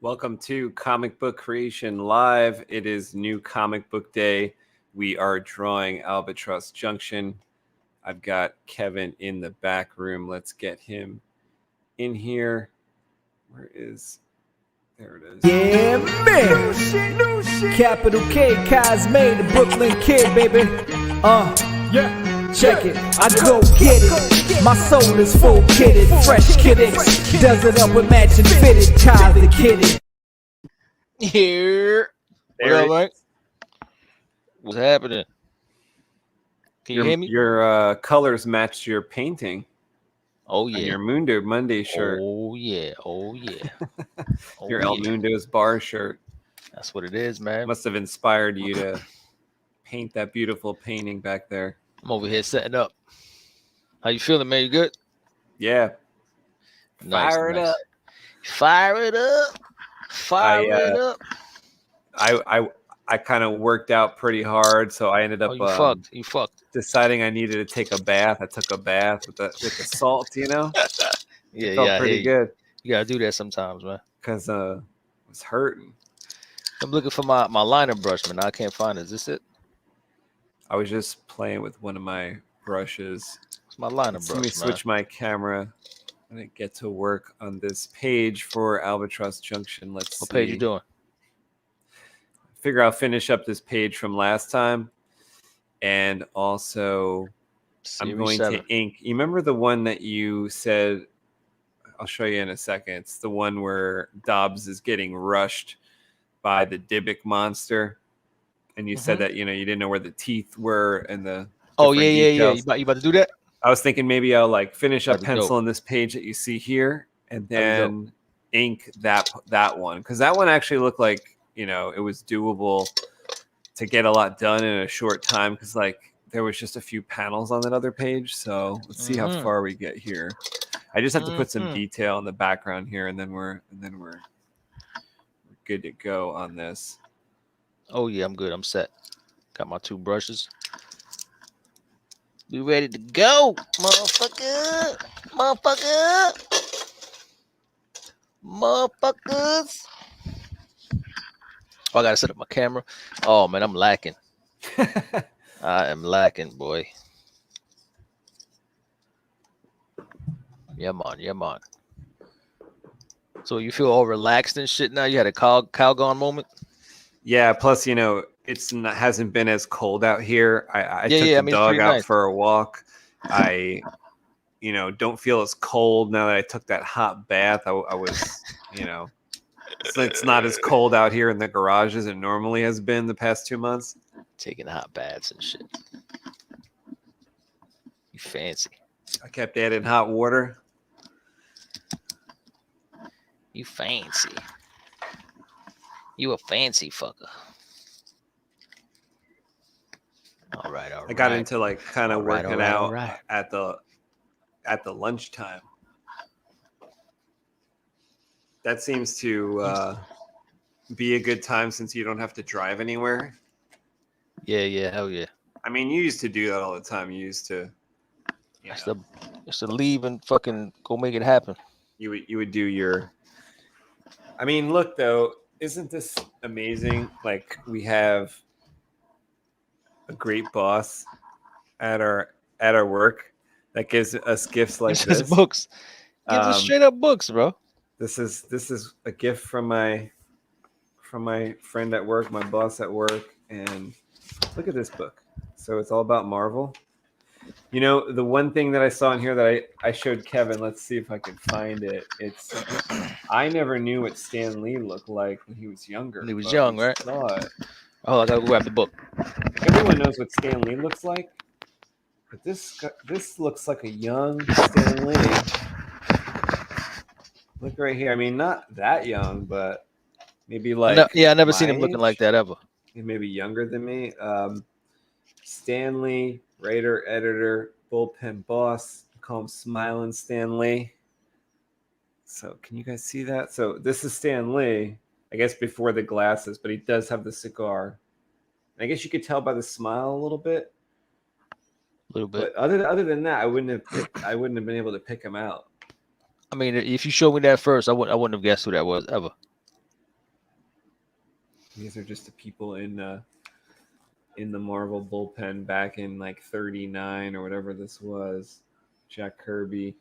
Welcome to Comic Book Creation Live. It is New Comic Book Day. We are drawing Albatross Junction. I've got Kevin in the back room. Let's get him in here. Where is... There it is. Yeah, man. New shit. Capital K, Cosme, the Brooklyn kid, baby. Yeah. Check it, I go get it. My soul is full kitted, fresh kidded. Does it up with matching fitted, Kyle the kidded. Here. There What up, Mike? What's happening? Can you hear me? Your colors matched your painting. Oh, On yeah. your Mundo Monday shirt. Oh, yeah. Oh, yeah. Your El Mundo's bar shirt. That's what it is, man. Must have inspired you to paint that beautiful painting back there. I'm over here setting up. How you feeling, man? You good? Yeah. Nice, Fire it nice. up. Fire it up. Fire it up. I kind of worked out pretty hard, so I ended up You fucked. deciding I needed to take a bath. I took a bath with the salt, you know. Yeah, It felt yeah. pretty good You gotta do that sometimes, man. because it was hurting. I'm looking for my liner brush, man. I can't find it. Is this it? I was just playing with one of my brushes. It's my liner Let brush, me man. switch my camera. I didn't get to work on this page for Albatross Junction. Let's What see. page you doing? Figure I'll finish up this page from last time, and also I'm Series going 7. to ink. You remember the one that you said? I'll show you in a second. It's the one where Dobbs is getting rushed by the Dybbuk monster, and you said that you didn't know where the teeth were and the. Oh, different yeah. details. You about to do that? I was thinking maybe I'll like finish up That'd be dope. pencil on this page that you see here, and That'd be then ink that one, because that one actually looked like it was doable to get a lot done in a short time, because like there was just a few panels on that other page. So let's see how far we get here. I just have to put some detail in the background here, and then we're good to go on this. Oh, yeah, I'm good. I'm set. Got my 2 brushes. We ready to go, motherfucker. Motherfuckers. Oh, I gotta set up my camera. Oh, man, I'm lacking. I am lacking, boy. Yeah, man. So you feel all relaxed and shit now? You had a Calgon moment? Yeah, plus hasn't been as cold out here. I took the it's dog pretty out nice. for a walk. I don't feel as cold now that I took that hot bath. I was it's not as cold out here in the garage as it normally has been the past 2 months. Taking hot baths and shit. You fancy. I kept adding hot water. You fancy. You a fancy fucker. All right. I got into like kind of working out right. at the lunchtime. That seems to be a good time since you don't have to drive anywhere. Yeah, hell yeah. I mean, you used to do that all the time. You used to, Just to leave and fucking go make it happen. You would do your. I mean, look though, isn't this amazing? Like we have a great boss at our work that gives us gifts like It's this. just books. Gives us straight up books, bro. This is a gift from my friend at work, my boss at work, and look at this book. So it's all about Marvel. The one thing that I saw in here that I showed Kevin, let's see if I can find it. It's I never knew what Stan Lee looked like when he was younger. When he was young, right? Saw it. Oh, I gotta go grab the book. Everyone knows what Stan Lee looks like, but this looks like a young Stan Lee. Look right here. I mean, not that young, but maybe like I never seen my him looking age. like that ever. Maybe younger than me. Stan Lee, writer, editor, bullpen boss. I call him Smiling Stan Lee. So can you guys see that? So this is Stan Lee, I guess before the glasses, but he does have the cigar. And I guess you could tell by the smile a little bit. A little bit. But other than that, I wouldn't have been able to pick him out. I mean, if you showed me that first, I wouldn't have guessed who that was ever. These are just the people in the Marvel bullpen back in like 39 or whatever this was. Jack Kirby.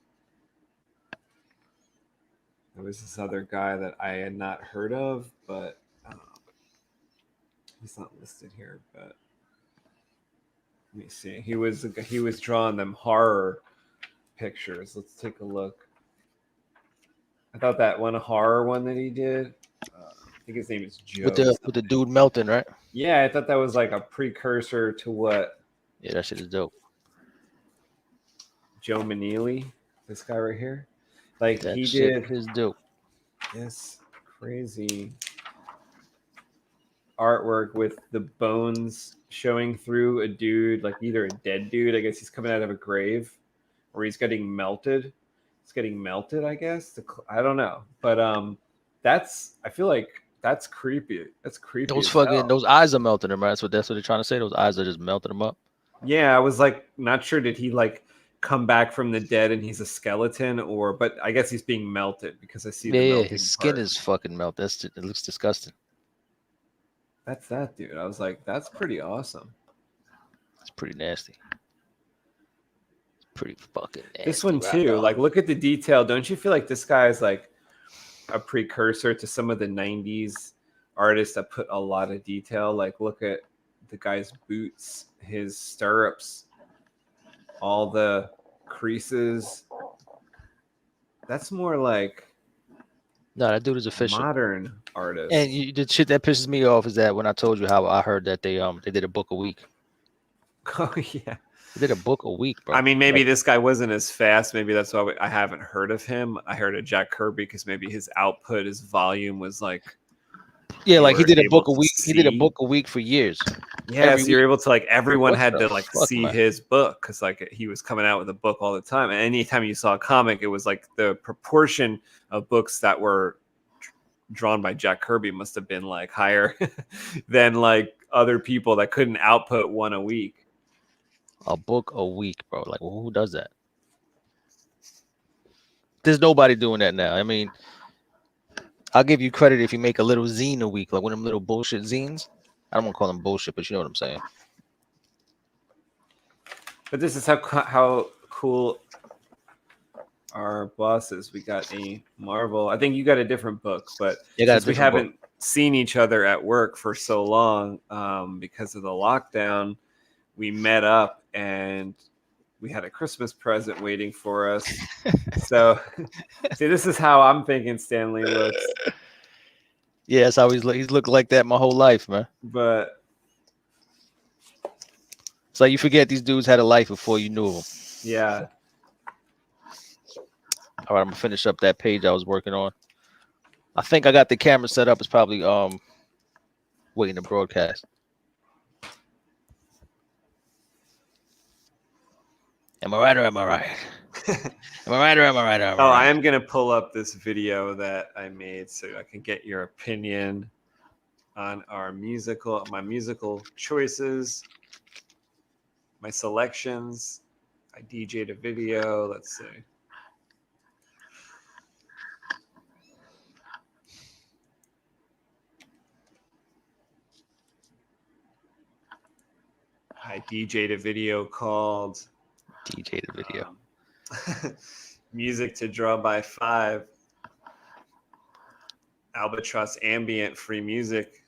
There was this other guy that I had not heard of, but he's not listed here. But let me see. He was drawing them horror pictures. Let's take a look. I thought that one horror one that he did. I think his name is Joe. With the dude melting, right? Yeah, I thought that was like a precursor to what. Yeah, that shit is dope. Joe Manili, this guy right here. Like That he shit did is dope. this crazy artwork with the bones showing through a dude, like either a dead dude, I guess he's coming out of a grave, or he's getting melted. It's getting melted, I guess. I don't know, but I feel like that's creepy. That's creepy. Those eyes are melting him, right? That's what they're trying to say. Those eyes are just melting him up. Yeah, I was like not sure. Did he like come back from the dead and he's a skeleton, but I guess he's being melted because I see the melting his skin part. is fucking melted. It looks disgusting. That's that dude. I was like, that's pretty awesome. It's pretty nasty. It's pretty fucking nasty. This one too. Like, look at the detail. Don't you feel like this guy is like a precursor to some of the 90s artists that put a lot of detail? Like, look at the guy's boots, his stirrups, all the creases. That's more like no, that dude is official. Modern artist. And the shit that pisses me off is that when I told you how I heard that they did a book a week. Oh yeah, they did a book a week, bro. I mean, maybe this guy wasn't as fast. Maybe that's why I haven't heard of him. I heard of Jack Kirby because maybe his output, his volume was like. Yeah, like he did a book a week. He did a book a week for years. Yeah, so you're able to like everyone had to like see man? his book because like he was coming out with a book all the time. And anytime you saw a comic, it was like the proportion of books that were drawn by Jack Kirby must have been like higher than like other people that couldn't output one a week. A book a week, bro. Like, well, who does that? There's nobody doing that now. I mean, I'll give you credit if you make a little zine a week, like one of them little bullshit zines. I don't want to call them bullshit, but you know what I'm saying. But this is how cool our boss is. We got a Marvel. I think you got a different book, but since we haven't seen each other at work for so long because of the lockdown, we met up and we had a Christmas present waiting for us. So, see, this is how I'm thinking Stanley looks. Yeah, that's how he's looked like that my whole life, man. But it's like you forget these dudes had a life before you knew them. Yeah. All right, I'm gonna finish up that page I was working on. I think I got the camera set up. It's probably waiting to broadcast. Am I right or am I right? Am I right or am I right? Oh, I am going to pull up this video that I made so I can get your opinion on my musical choices, my selections. I DJ'd a video. Let's see. I DJ'd a video called Music to Draw by 5. Albatross Ambient Free Music.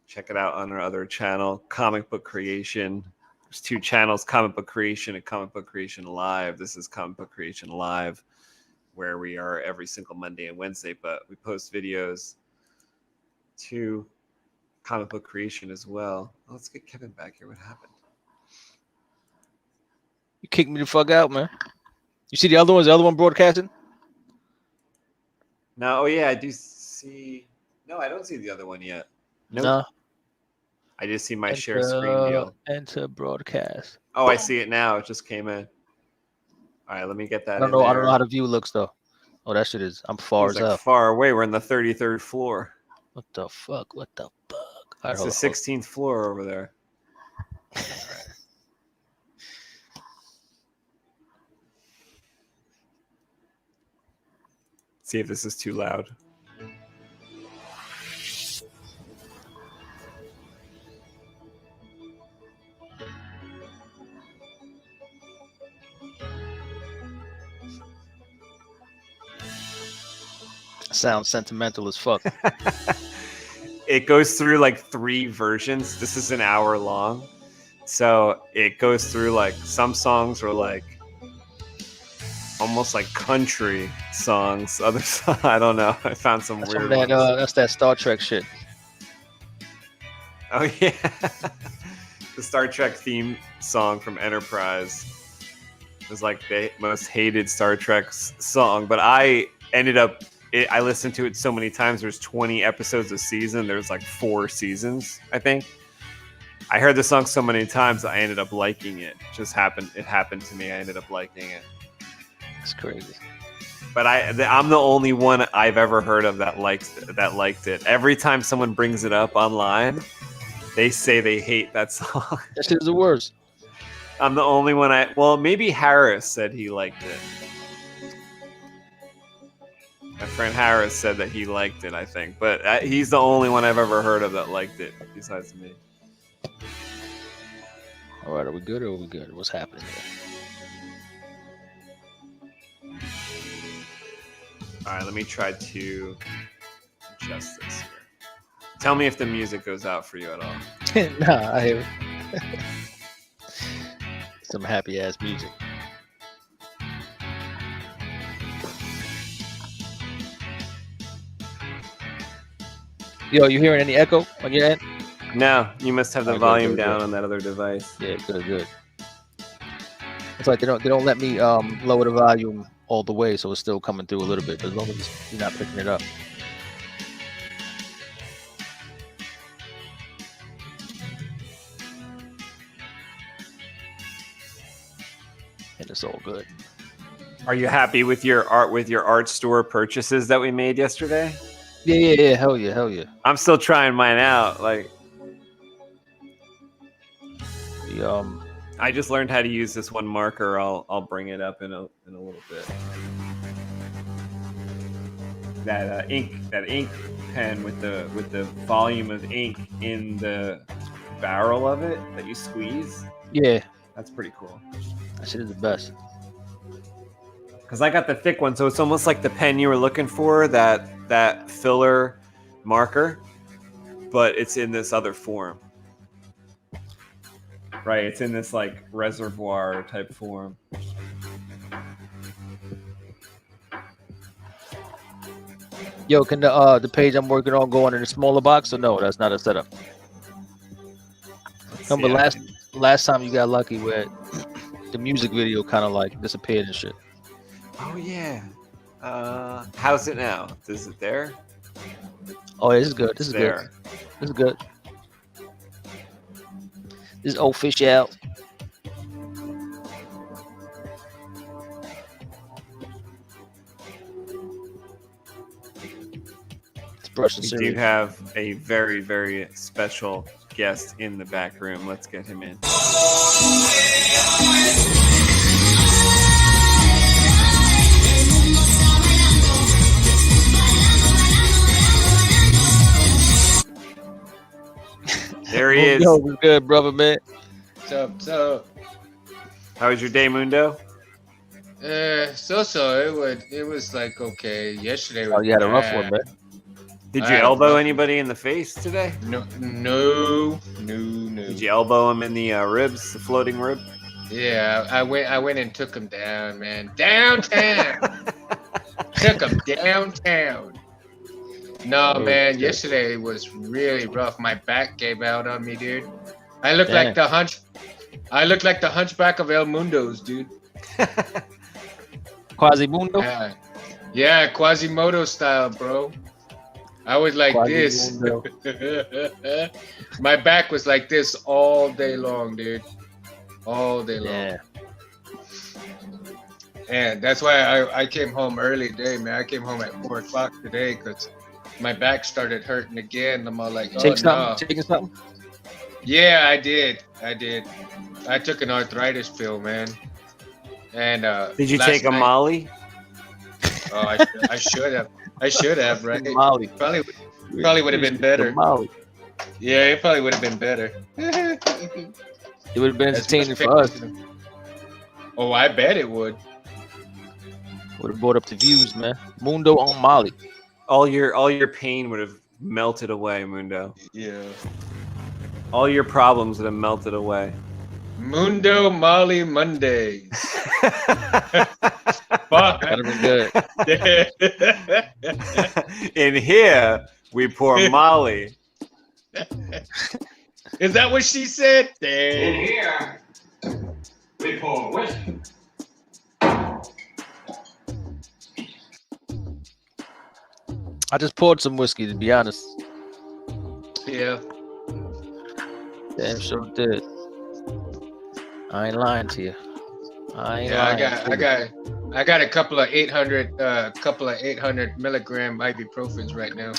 Check it out on our other channel, Comic Book Creation. There's 2 channels, Comic Book Creation and Comic Book Creation Live. This is Comic Book Creation Live, where we are every single Monday and Wednesday, but we post videos to Comic Book Creation as well. Let's get Kevin back here. What happened? You kicked me the fuck out, man. You see the other one? Is the other one broadcasting? No. Oh, yeah, I do see. No, I don't see the other one yet. Nope. No. I just see my share screen deal. Enter broadcast. Oh, I see it now. It just came in. All right, let me get that. I don't know how the view looks though. Oh, that shit is. I'm far as hell. Far away. We're on the 33rd floor. What the fuck? What the fuck? It's the 16th floor over there. All right. See if this is too loud. Sounds sentimental as fuck. It goes through like 3 versions. This is an hour long. So it goes through like some songs are like almost like country songs. Other I don't know. I found some That's weird that, ones. that's that Star Trek shit. Oh yeah. The Star Trek theme song from Enterprise was like the most hated Star Trek song, but I ended up I listened to it so many times. There's 20 episodes a season. There's like 4 seasons, I think. I heard the song so many times I ended up liking it. It happened to me. I ended up liking it. It's crazy. But I'm the only one I've ever heard of that liked it. Every time someone brings it up online, they say they hate that song. That shit is the worst. I'm the only one well, maybe Harris said he liked it. My friend Harris said that he liked it, I think. But he's the only one I've ever heard of that liked it, besides me. All right, are we good or are we good? What's happening here? All right, let me try to adjust this here. Tell me if the music goes out for you at all. Nah, I hear it. Some happy ass music. Yo, you hearing any echo on your end? No, you must have the Good, volume good, down good. on that other device. Yeah, good. It's like they don't let me lower the volume all the way, so it's still coming through a little bit. But as long as you're not picking it up. And it's all good. Are you happy with your art store purchases that we made yesterday? Yeah. Hell yeah. I'm still trying mine out. Like, I just learned how to use this one marker. I'll bring it up in a little bit. That ink pen with the volume of ink in the barrel of it that you squeeze. Yeah, That's pretty cool. that shit is the best. Because I got the thick one, so it's almost like the pen you were looking for, that filler marker, but it's in this other form. Right, it's in this like reservoir type form. Yo, can the page I'm working on go on in a smaller box or no? That's not a setup. Remember last time you got lucky where the music video kind of like disappeared and shit. Oh yeah. How's it now? Is it there? Oh, this is good. This is There. good. This is good. This is official. It's brushing We do cereal. have a very, very special guest in the back room. Let's get him in. There he is. Yo, what's good, brother, man? What's up? How was your day, Mundo? So it was like okay. Yesterday was Oh, you had a rough bad. one, man. Did I you had elbow rough- anybody in the face today? No. Did you elbow him in the ribs, the floating rib? Yeah, I went and took him down, man. Downtown. Took him downtown. No, Oh, man. shit. Yesterday was really rough. My back gave out on me, dude. I look Damn. like the hunchback of El Mundo's, dude. Quasimodo? Yeah, Quasimodo style, bro. I was like this. Quasimodo. My back was like this all day long, dude. All day long. Yeah. And that's why I came home early today, man. I came home at 4 o'clock today because my back started hurting again. I'm all like, oh, Taking no. something? Yeah, I did. I took an arthritis pill, man. And Did you last take a night- Molly? Oh, I should have. I should have, right? Molly. Probably would have been better. Molly. Yeah, it probably would have been better. It would have been As much entertaining for us. pain- Oh, I bet it would. Would have brought up the views, man. Mundo on Molly. All your pain would have melted away, Mundo. Yeah. All your problems would have melted away. Mundo Molly Mondays. Fuck. That'd be good. In here, we pour Molly. Is that what she said? In here, we pour whiskey. I just poured some whiskey, to be honest. Yeah. Damn sure did. I ain't lying to you. I ain't Yeah, lying. I got a couple of 800 milligram ibuprofens right now.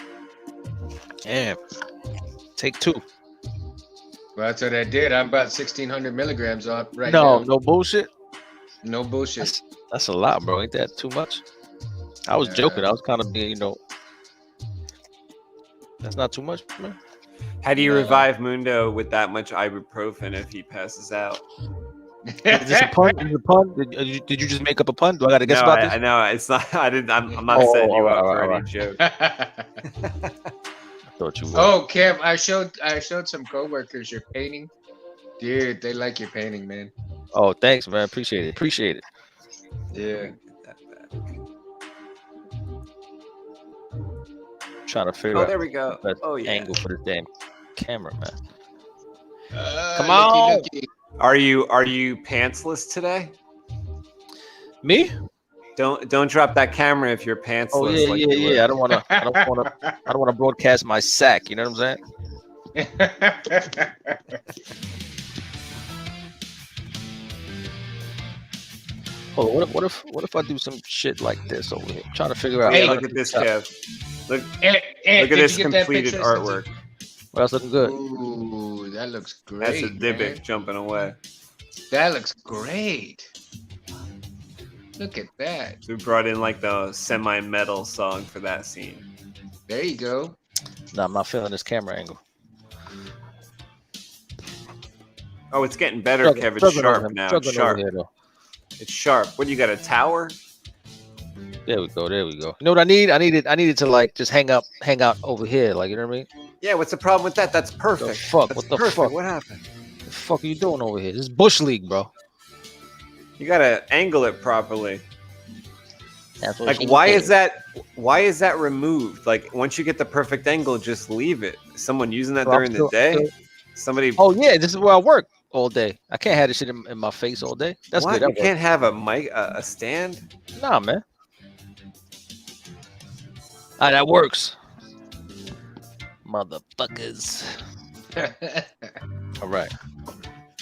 Damn. Take 2. Well, that's what I did. I'm about 1,600 milligrams on right now. No bullshit. No bullshit. That's a lot, bro. Ain't that too much? I was joking. I was kind of being, that's not too much, man. How do you revive Mundo with that much ibuprofen if he passes out? Is this a pun? Is it a pun? Did you just make up a pun? Do I got to guess No, about this? I know it's not. I didn't. I'm not setting you up for any joke. I thought you would. Oh, Kev, I showed some coworkers your painting. Dude, they like your painting, man. Oh, thanks, man. Appreciate it. Appreciate it. Yeah. Trying to figure Oh, out there we go. the best Oh yeah. angle for this damn camera, man. Come on. Are you pantsless today? Me? Don't drop that camera if you're pantsless. Oh yeah, like yeah, you were. yeah. I don't want to broadcast my sack. You know what I'm saying? Hold on, what if I do some shit like this over here? I'm trying to figure out. Hey, how look to at this, do Kev. Look Ed, at did this you get that completed picture? artwork. Well, that's looking good. Ooh, that looks great. That's a Dybbuk man. jumping away. That looks great. Look at that. We brought in like the semi-metal song for that scene. There you go. No, I'm not feeling this camera angle. Oh, it's getting better, Kev. It's sharp now. It's sharp. Here, though. It's sharp. What do you got? A tower? There we go. There we go. You know what I need? I needed to like just hang out over here. Like, you know what I mean? Yeah. What's the problem with that? That's perfect. The fuck? That's What the perfect. fuck? What happened? What the fuck are you doing over here? This is Bush League, bro. You gotta angle it properly. That's what Like, she why did. is that removed? Like, once you get the perfect angle, just leave it. Someone using that Bro, I'm during the still- day? Somebody? Oh yeah, this is where I work all day. I can't have this shit in my face all day. That's what? good. You That works. can't have a mic, a stand? Nah, man. That works. Motherfuckers. All right.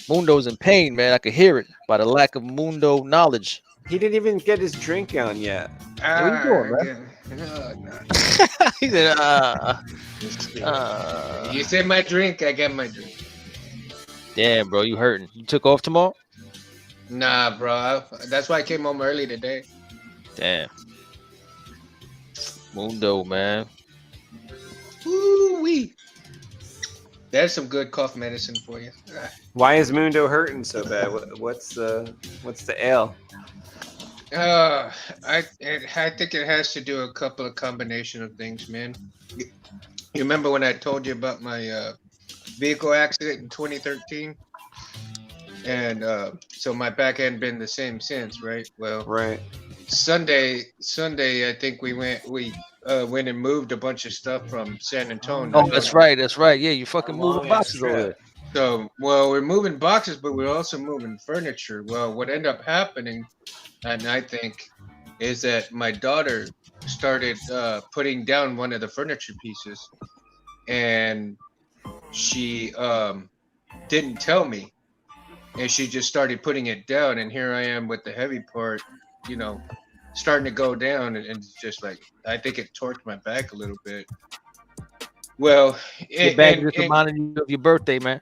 Mundo's in pain, man. I could hear it by the lack of Mundo knowledge. He didn't even get his drink on yet. What are you doing, man? He said, You said my drink, I got my drink. damn, bro, you hurting. You took off tomorrow? Nah, bro. That's why I came home early today. Damn. Mundo, man. Woo-wee. There's some good cough medicine for you. Why is Mundo hurting so bad? What's the ail? I think it has to do a couple of combination of things, man. You remember when I told you about my vehicle accident in 2013? And so my back hadn't been the same since, right? Well, Right. Sunday, I think we went and moved a bunch of stuff from San Antonio. Oh, that's right. That's right. Yeah, you fucking moving boxes over there. So, well, we're moving boxes, but we're also moving furniture. Well, what ended up happening, and I think, is that my daughter started putting down one of the furniture pieces, and she didn't tell me, and she just started putting it down, and here I am with the heavy part, you know, starting to go down, and it's just like, I think it torqued my back a little bit. Well, Your back just reminded you of your birthday, man.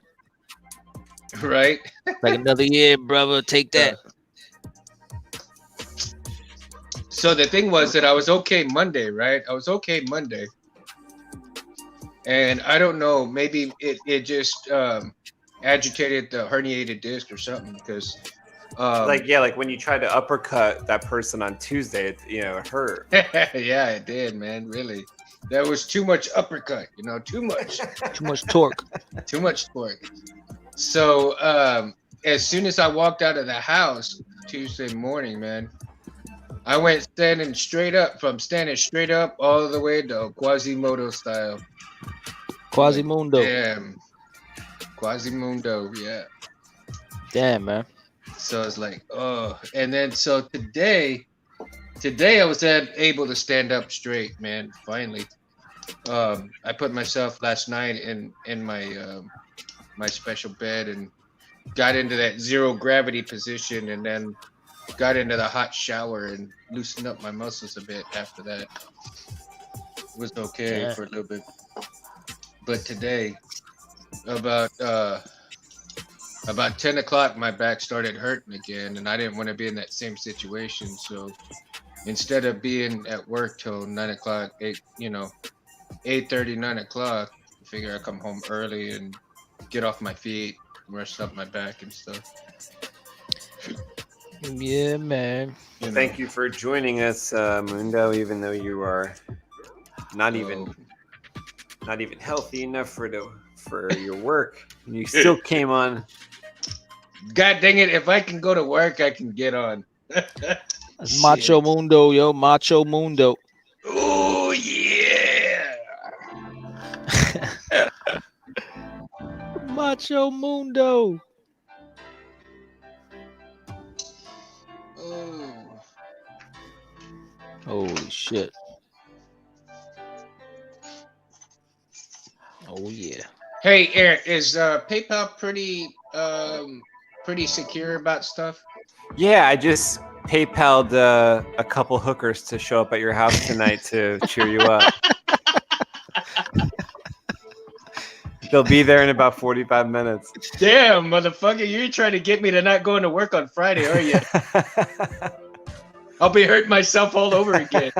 right? Like another year, brother. Take that. So the thing was that I was okay Monday, right? I was okay Monday. And I don't know, maybe it just agitated the herniated disc or something, because like when you tried to uppercut that person on Tuesday, it hurt. yeah, it did, man, really. That was too much uppercut, you know, too much. Too much torque. Too much torque. So as soon as I walked out of the house Tuesday morning, man, I went standing straight up all the way to Quasimodo style. Quasimodo. Damn. Quasimodo, yeah. Damn, man. So it's like, oh. And then so today I was able to stand up straight, man, finally. I put myself last night in my my special bed and got into that zero gravity position, and then got into the hot shower and loosened up my muscles a bit after that. It was okay for a little bit. But today, about 10 o'clock, my back started hurting again, and I didn't want to be in that same situation. So instead of being at work till 9 o'clock, 8:30, 9 o'clock, I figure I come home early and get off my feet, rest up my back and stuff. Yeah, man. Thank you for joining us, Mundo. Even though you are not even healthy enough for your work, you still came on. God dang it! If I can go to work, I can get on. Macho Mundo, yo, Macho Mundo. Oh yeah! Macho Mundo. Oh. Holy shit. Oh yeah. Hey, Eric, is PayPal pretty secure about stuff? Yeah, I just PayPal'd a couple hookers to show up at your house tonight to cheer you up. They'll be there in about 45 minutes. Damn, motherfucker, you're trying to get me to not going to work on Friday, are you? I'll be hurting myself all over again.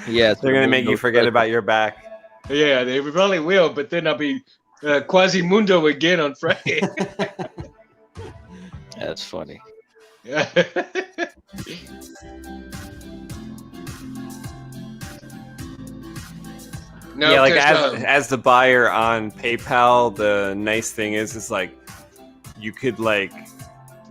Yeah, they're gonna make you forget about your back. Yeah, they probably will, but then I'll be Quasimodo again on Friday. That's funny. Yeah. No, yeah, like as the buyer on PayPal, the nice thing is like you could like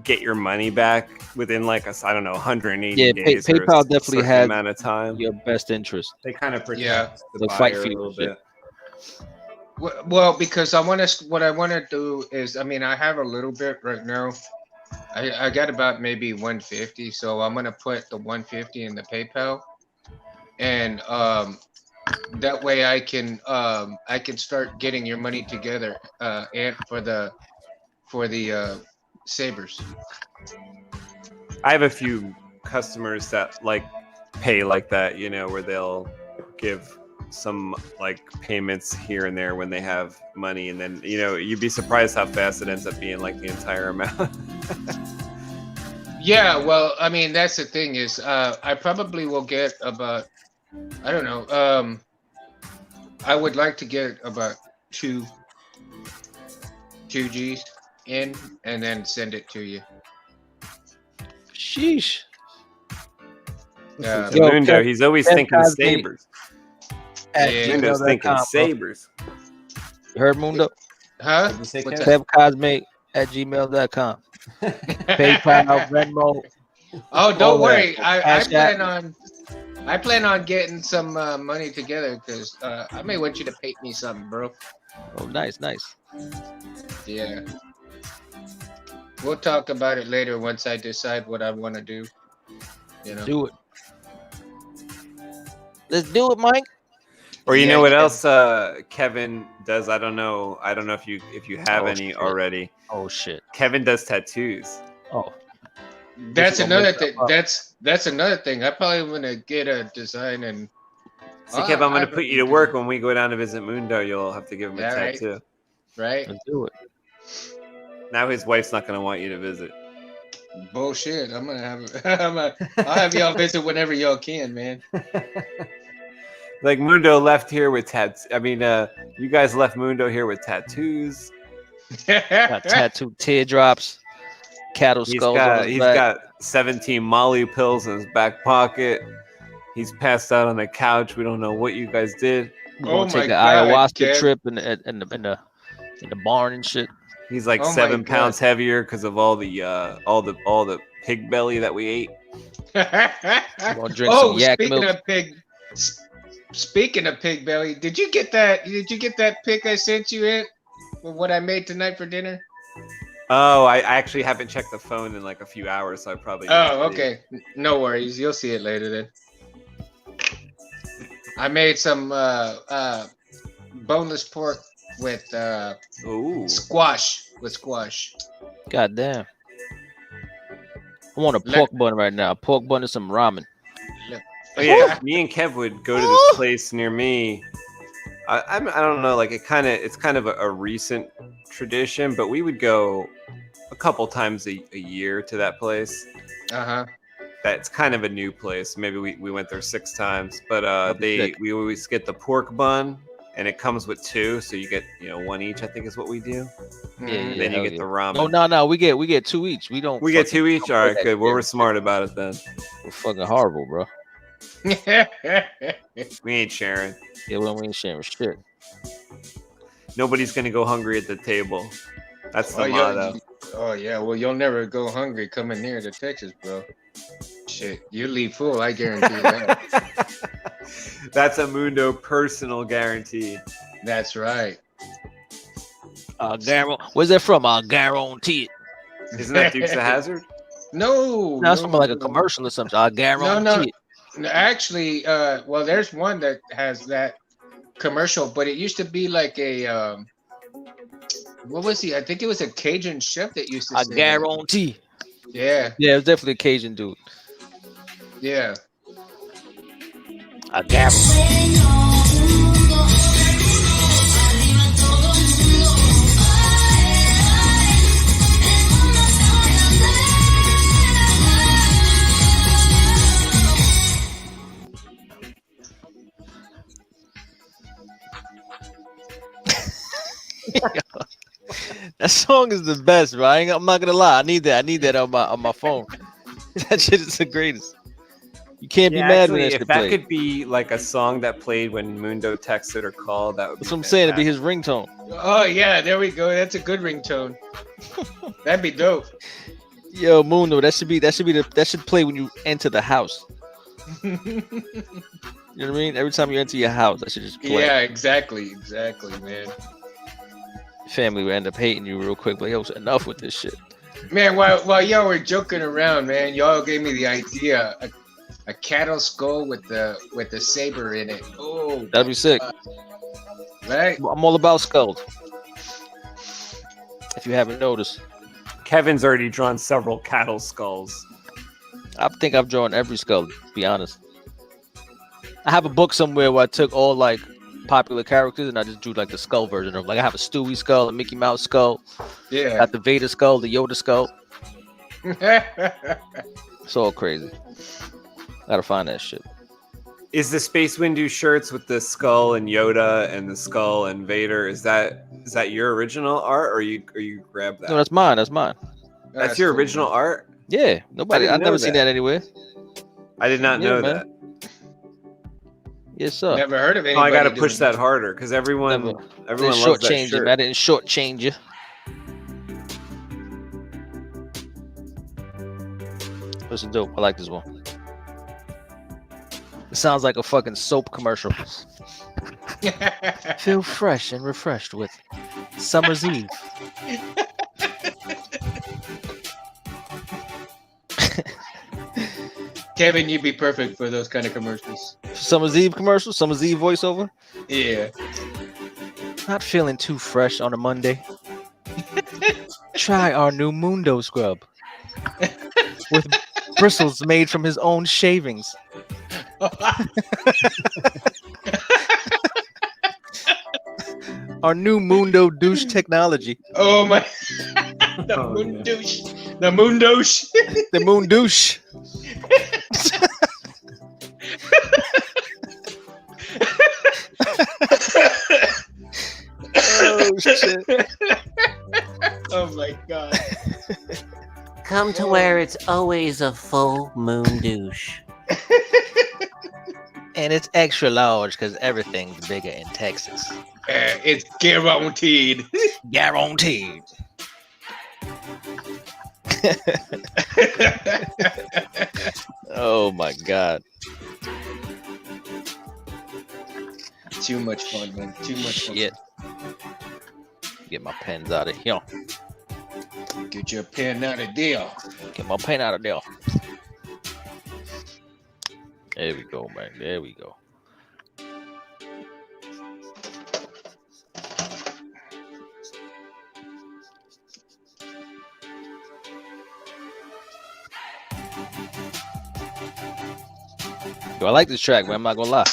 get your money back within like I don't know 180 days. PayPal definitely has amount of time. Your best interest. They kind of protect the buyer fight for a you little bit. Well, because what I want to do is, I mean, I have a little bit right now. I got about maybe 150, so I'm gonna put the 150 in the PayPal, and that way I can start getting your money together, and for the Sabres. I have a few customers that like pay like that, you know, where they'll give some like payments here and there when they have money, and then you'd be surprised how fast it ends up being like the entire amount. Yeah, well, I mean, that's the thing is I probably will get about, I don't know, I would like to get about two G's in and then send it to you. Sheesh. Yeah, Mundo, he's always thinking Sabres. Mundo's thinking Sabres. You heard Mundo? Huh? SebCosmate@gmail.com. PayPal, Venmo. Oh, don't worry. I plan on getting some money together because I may want you to pay me something, bro. Oh, nice. Yeah. We'll talk about it later once I decide what I want to do. Do it. Let's do it, Mike. Or you know what else Kevin does? I don't know if you have any already. Oh shit. Kevin does tattoos. Oh. That's another thing. That's another thing. I probably want to get a design and. So Kev, I'm going to put you to work when we go down to visit Mundo. You'll have to give him a tattoo. Right. Let's do it. Now his wife's not going to want you to visit. Bullshit. I'm gonna have. I'll have y'all visit whenever y'all can, man. Like Mundo left here with tats. I mean, you guys left Mundo here with tattoos. Got tattooed teardrops, cattle skulls. He's got 17 Molly pills in his back pocket. He's passed out on the couch. We don't know what you guys did. We're Oh gonna take my an God, ayahuasca Kev. trip in the barn and shit. He's like Oh my 7 God. pounds heavier because of all the pig belly that we ate. We're gonna drink Oh, some yak speaking milk. of pig, speaking of pig belly, did you get that? Did you get that pic I sent you in with what I made tonight for dinner? Oh, I actually haven't checked the phone in like a few hours, so I probably. Oh, didn't see it. okay. No worries. You'll see it later then. I made some boneless pork with Ooh. squash. With squash. God damn. I want a pork bun right now. A pork bun and some ramen. Oh yeah, me and Kev would go to this place near me. I don't know, like it's kind of a recent tradition, but we would go a couple times a year to that place. Uh-huh. That's kind of a new place. Maybe we went there 6 times, but sick. we always get the pork bun, and it comes with 2, so you get 1 each. I think is what we do. Yeah, And then you hell get yeah. the ramen. No, we get 2 each. We don't. We get fucking- 2 each. All right, that good. Well, shit. we're smart about it then. We're fucking horrible, bro. We ain't sharing. Yeah, we ain't sharing shit. Nobody's gonna go hungry at the table. That's the Oh, motto. oh yeah, well you'll never go hungry coming near to Texas, bro. Shit, you leave full, I guarantee that. That's a Mundo personal guarantee. That's right. Where's that from? I guarantee it. Isn't that Dukes of Hazzard? No, That's no, from like a no. commercial or something. I guarantee it. No, actually, well, there's one that has that commercial, but it used to be like a what was he? I think it was a Cajun chef that used to I say that. guarantee. Yeah, Yeah, it's definitely a Cajun dude. yeah. I guarantee. That song is the best, bro. I'm not gonna lie. I need that on my phone. That shit is the greatest. You can't be mad when that if shit that plays. could be like a song that played when Mundo texted or called, that would be That's what I'm saying. It'd be fantastic. his ringtone. Oh yeah, there we go. That's a good ringtone. That'd be dope. Yo, Mundo, that should play when you enter the house. You know what I mean? Every time you enter your house, that should just play. Yeah, exactly, man. Family would end up hating you real quick. Like, yo, enough with this shit. Man, while y'all were joking around, man, y'all gave me the idea. A cattle skull with the saber in it. Oh, That'd be sick. right. I'm all about skulls. If you haven't noticed, Kevin's already drawn several cattle skulls. I think I've drawn every skull. To be honest, I have a book somewhere where I took all like popular characters and I just drew like the skull version of them. Like I have a Stewie skull, a Mickey Mouse skull, Yeah. got the Vader skull, the Yoda skull. It's all crazy. Gotta find that shit. Is the Space Windu shirts with the skull and Yoda and the skull and Vader? Is that your original art, or you grabbed that? No, that's mine. That's mine. That's your cool, original man. art. Yeah, nobody. didn't I've know never seen that. that anywhere. I did not Yeah, know man. that. Yes, sir. Never heard of Oh, anybody. I got to doing push that harder because everyone Never. everyone Didn't loves that shortchange you, shirt. man. I didn't shortchange you. This is dope. I like this one. It sounds like a fucking soap commercial. Feel fresh and refreshed with Summer's Eve. Kevin, you'd be perfect for those kind of commercials. Summer's Eve commercial? Summer's Eve voiceover? Yeah. Not feeling too fresh on a Monday? Try our new Mundo scrub with bristles made from his own shavings. Our new Mundo douche technology. Oh my. The Oh, moon yeah. douche. The moon douche. The moon douche. Oh shit. Oh my god. Come to where it's always a full moon douche. And it's extra large because everything's bigger in Texas. It's guaranteed. Guaranteed. Oh my God. Too much fun, man. Too much fun. Shit. Get my pens out of here. Get your pen out of there. Get my pen out of there. There we go, man. There we go. Yo, I like this track, man. I'm not gonna lie.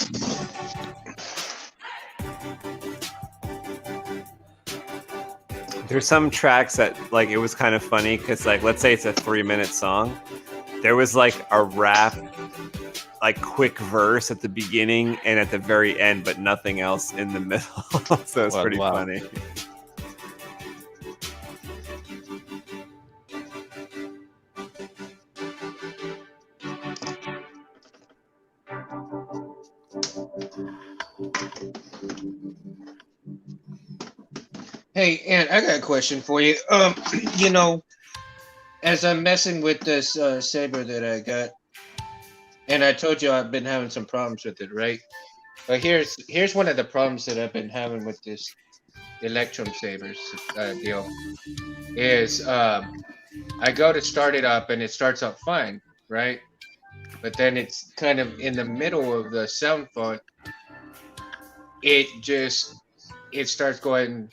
There's some tracks that like it was kind of funny because like let's say it's a 3-minute song. There was like a rap, like quick verse at the beginning and at the very end, but nothing else in the middle. So it's pretty funny. Hey, Ant, I got a question for you. You know, as I'm messing with this saber that I got, and I told you I've been having some problems with it, right? But here's one of the problems that I've been having with this Electrum sabers deal. Is I go to start it up and it starts up fine, right? But then it's kind of in the middle of the sound font. It starts going.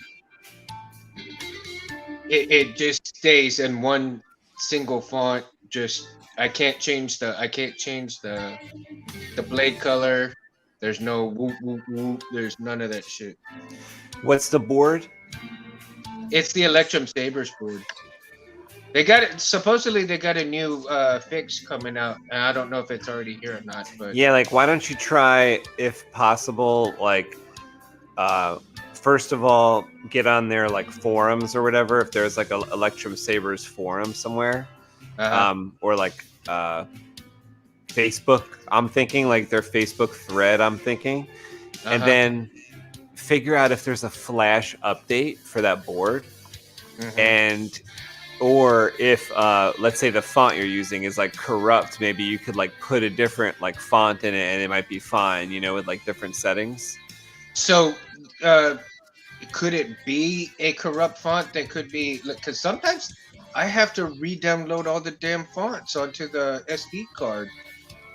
It just stays in one single font. Just I can't change the blade color. There's no whoop whoop whoop. There's none of that shit. What's the board? It's the Electrum Sabers board. They got it. Supposedly they got a new fix coming out, and I don't know if it's already here or not. But yeah, like why don't you try, if possible, like first of all, get on their like forums or whatever. If there's like a Electrum Sabers forum somewhere, or like Facebook. I'm thinking like their Facebook thread. I'm thinking, and then figure out if there's a flash update for that board, and or if let's say the font you're using is like corrupt, maybe you could like put a different like font in it, and it might be fine. You know, with like different settings. So. Could it be a corrupt font that could be, because sometimes I have to re-download all the damn fonts onto the SD card,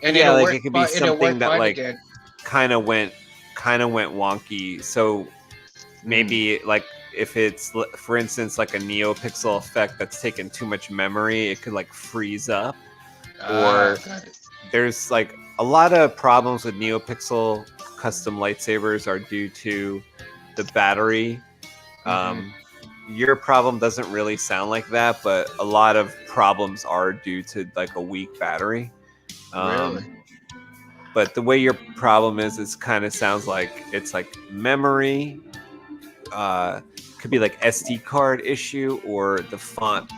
and yeah, like work, it could be something that like again. kind of went wonky. So maybe like if it's, for instance, like a NeoPixel effect that's taken too much memory, it could like freeze up. Or there's like a lot of problems with NeoPixel custom lightsabers are due to the battery. Your problem doesn't really sound like that, but a lot of problems are due to like a weak battery. Really? But the way your problem is, it kind of sounds like it's like memory, could be like SD card issue or the font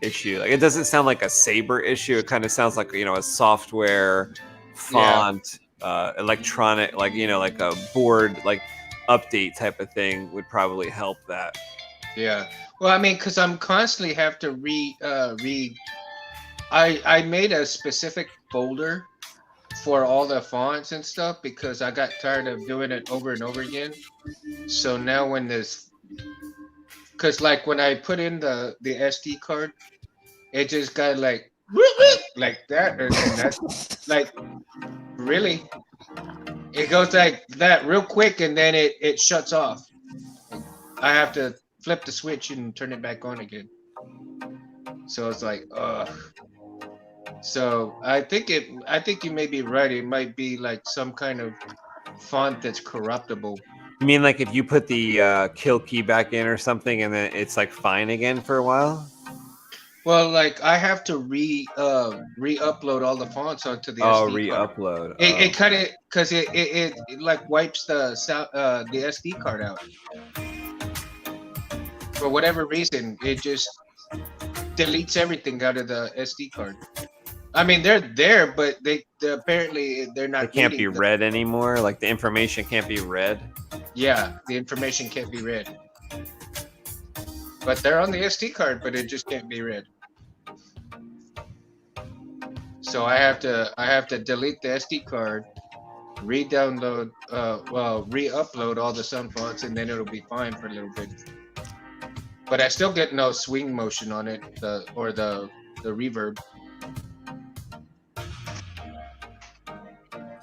issue. Like it doesn't sound like a saber issue. It kind of sounds like, you know, a software font, electronic, like, you know, like a board, like update type of thing would probably help that. Yeah. Well, I mean, because I'm constantly have to read. I made a specific folder for all the fonts and stuff because I got tired of doing it over and over again. So now when this, because like when I put in the SD card, it just got like that, and that's like really. It goes like that real quick, and then it shuts off. I have to flip the switch and turn it back on again. So it's like, ugh. So I think you may be right. It might be like some kind of font that's corruptible. You mean like if you put the kill key back in or something, and then it's like fine again for a while? Well, like I have to re-upload all the fonts onto the SD card. Re-upload. It kind of, because it like wipes the SD card out. For whatever reason, it just deletes everything out of the SD card. I mean, they're there, but they apparently they're not. It can't be reading the- read anymore. Like the information can't be read. Yeah, the information can't be read. But they're on the SD card, but it just can't be read. So I have to delete the SD card, re-download, re-upload all the sun fonts, and then it'll be fine for a little bit. But I still get no swing motion on it, the reverb.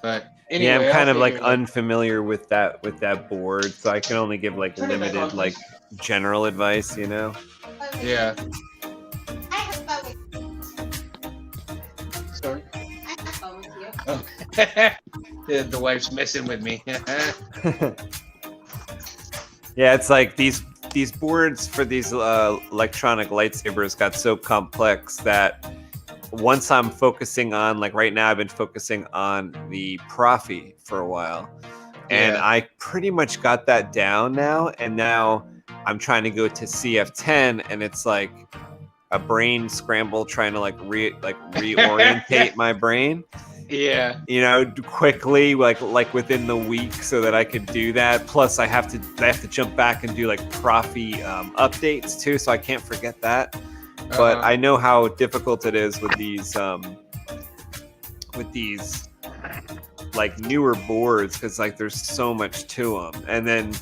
But anyway, Yeah, I'm kind I'll of like figure it out. unfamiliar with that board, so I can only give like limited like general advice, you know. Yeah. Sorry. Oh. Yeah, the wife's messing with me. Yeah, it's like these boards for these electronic lightsabers got so complex that once I'm focusing on, like right now, I've been focusing on the Profi for a while, and Yeah. I pretty much got that down now. And now I'm trying to go to CF10, and it's like a brain scramble trying to like reorientate my brain. Yeah. You know, quickly, like within the week, so that I could do that. Plus, I have to jump back and do like Profi updates too, so I can't forget that. But I know how difficult it is with these like newer boards, because like there's so much to them, and then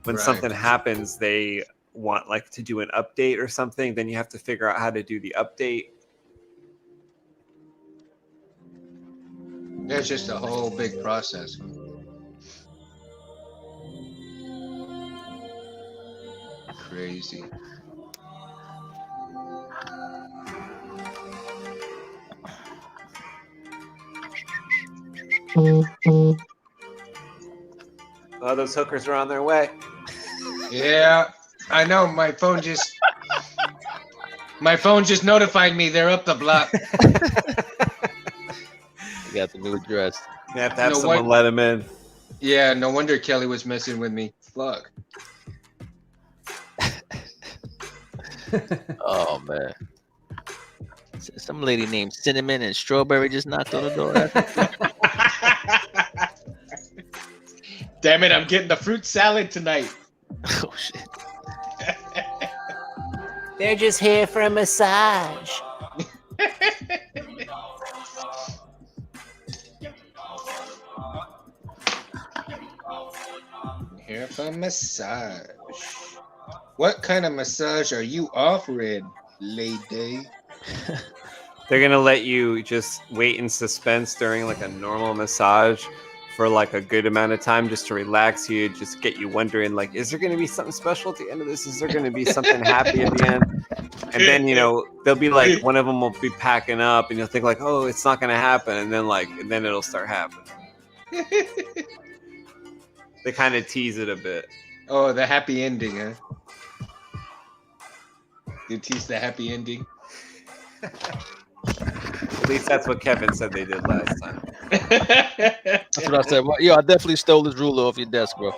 when Right. something happens, they want like to do an update or something. Then you have to figure out how to do the update. There's just a whole big process. Crazy. Oh, those hookers are on their way. Yeah, I know. My phone just notified me they're up the block. You got the new address. You have to have No, someone what- let them in. Yeah, no wonder Kelly was messing with me. Fuck. Oh man. Some lady named Cinnamon and Strawberry just knocked on the door. Damn it! I'm getting the fruit salad tonight. Oh shit. They're just here for a massage. Here for a massage. What kind of massage are you offering, lady? They're gonna let you just wait in suspense during like a normal massage for like a good amount of time, just to relax you, just get you wondering like, is there gonna be something special at the end of this? Is there gonna be something happy at the end? And then, you know, they'll be like, one of them will be packing up, and you'll think like, oh, it's not gonna happen, and then it'll start happening. They kind of tease it a bit. Oh, the happy ending, huh? You tease the happy ending. At least that's what Kevin said they did last time. That's what I said. Well, yo, I definitely stole this ruler off your desk, bro.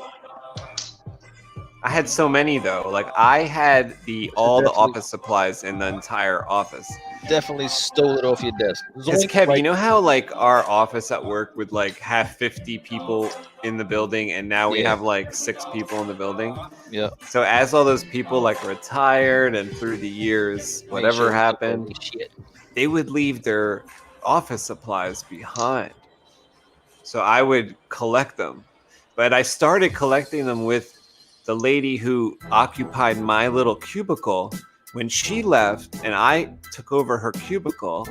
I had so many though. Like I had all the Definitely. office supplies in the entire office. Definitely stole it off your desk. It was Because only, Kev, like, you know how like our office at work would like have 50 people in the building, and now we Yeah. have like 6 people in the building. Yeah. So as all those people like retired and through the years, Make whatever sure we took happened, all this shit. they would leave their office supplies behind. So I would collect them. But I started collecting them with the lady who occupied my little cubicle. When she left and I took over her cubicle,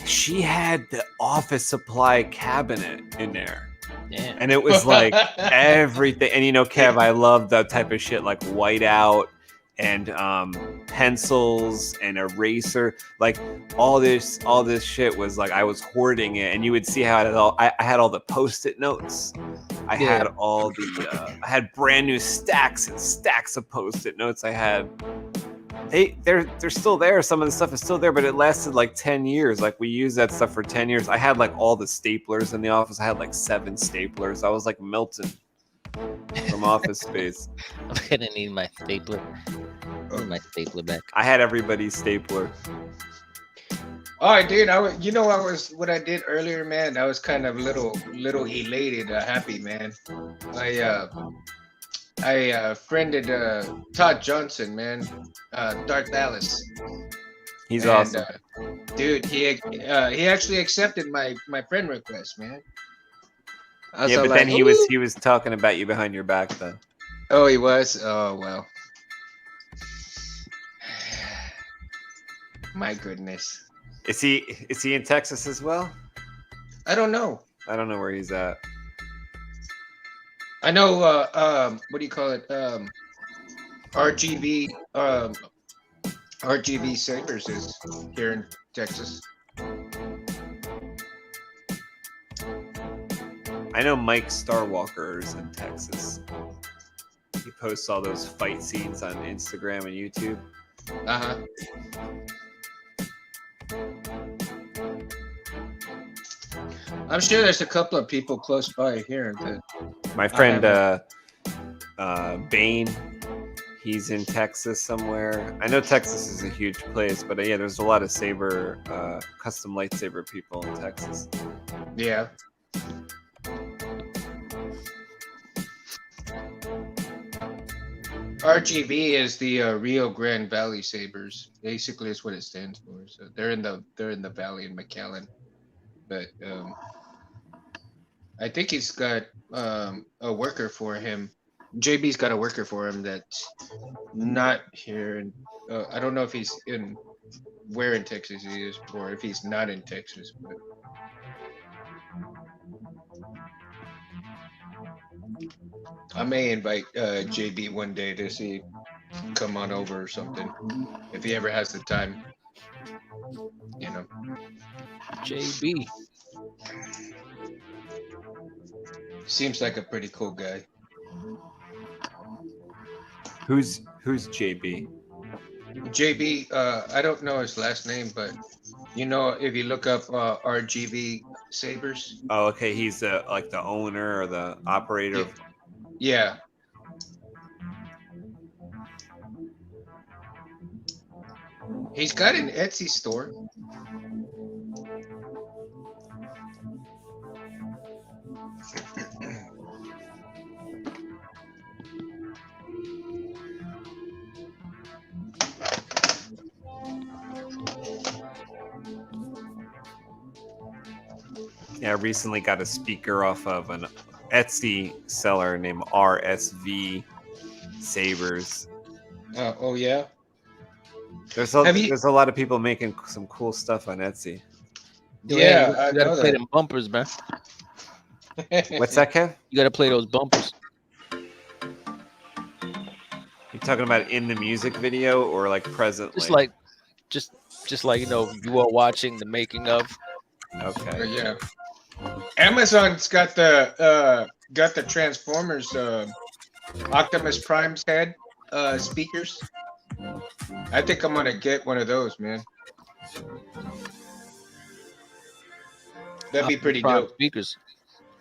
she had the office supply cabinet in there. Damn. And it was like everything. And you know, Kev, I love that type of shit, like whiteout and pencils and eraser. Like all this shit was like I was hoarding it. And you would see how I had all the Post-it notes. I Yeah. had all the I had brand new stacks and stacks of Post-it notes. I had they're still there. Some of the stuff is still there, but it lasted like 10 years. Like we used that stuff for 10 years. I had like all the staplers in the office. I had like 7 staplers. I was like Milton from Office Space. I'm gonna need my stapler. I need my stapler back. I had everybody's stapler. Oh, I did. I was, what I did earlier, man. I was kind of little elated, happy, man. I friended Todd Johnson, man. Darth Alice. He's And, awesome. Dude, he actually accepted my friend request, man. I was Yeah, all but like, then he was talking about you behind your back though. oh, he was. Oh well. My goodness. Is he in Texas as well? I don't know. I don't know where he's at. I know. What do you call it? RGB. RGB Sabers is here in Texas. I know Mike Starwalker is in Texas. He posts all those fight scenes on Instagram and YouTube. Uh-huh. I'm sure there's a couple of people close by here that My friend Bane, he's in Texas somewhere. I know Texas is a huge place, but yeah, there's a lot of custom lightsaber people in Texas. yeah. RGB is the Rio Grande Valley Sabers. Basically, is what it stands for. So they're in the valley in McAllen, but I think he's got a worker for him. JB's got a worker for him that's not here, and I don't know if he's in where in Texas he is, or if he's not in Texas. But I may invite JB one day to see come on over or something if he ever has the time. You know, JB. seems like a pretty cool guy. Who's JB? JB, I don't know his last name, but if you look up RGB Sabers, Oh, okay. He's like the owner or the operator. of yeah. He's got an Etsy store. Yeah, I recently got a speaker off of an Etsy seller named RSV Sabers. Oh yeah. There's Have you- a lot of people making some cool stuff on Etsy. Yeah, I you gotta know play that. them bumpers, man. What's that, Kev? You gotta play those bumpers. You talking about in the music video or like presently? Just like you are watching the making of. Okay. Yeah. Amazon's got the Transformers Optimus Prime's head speakers. I think I'm gonna get one of those, man. That'd be pretty Prime dope. Speakers.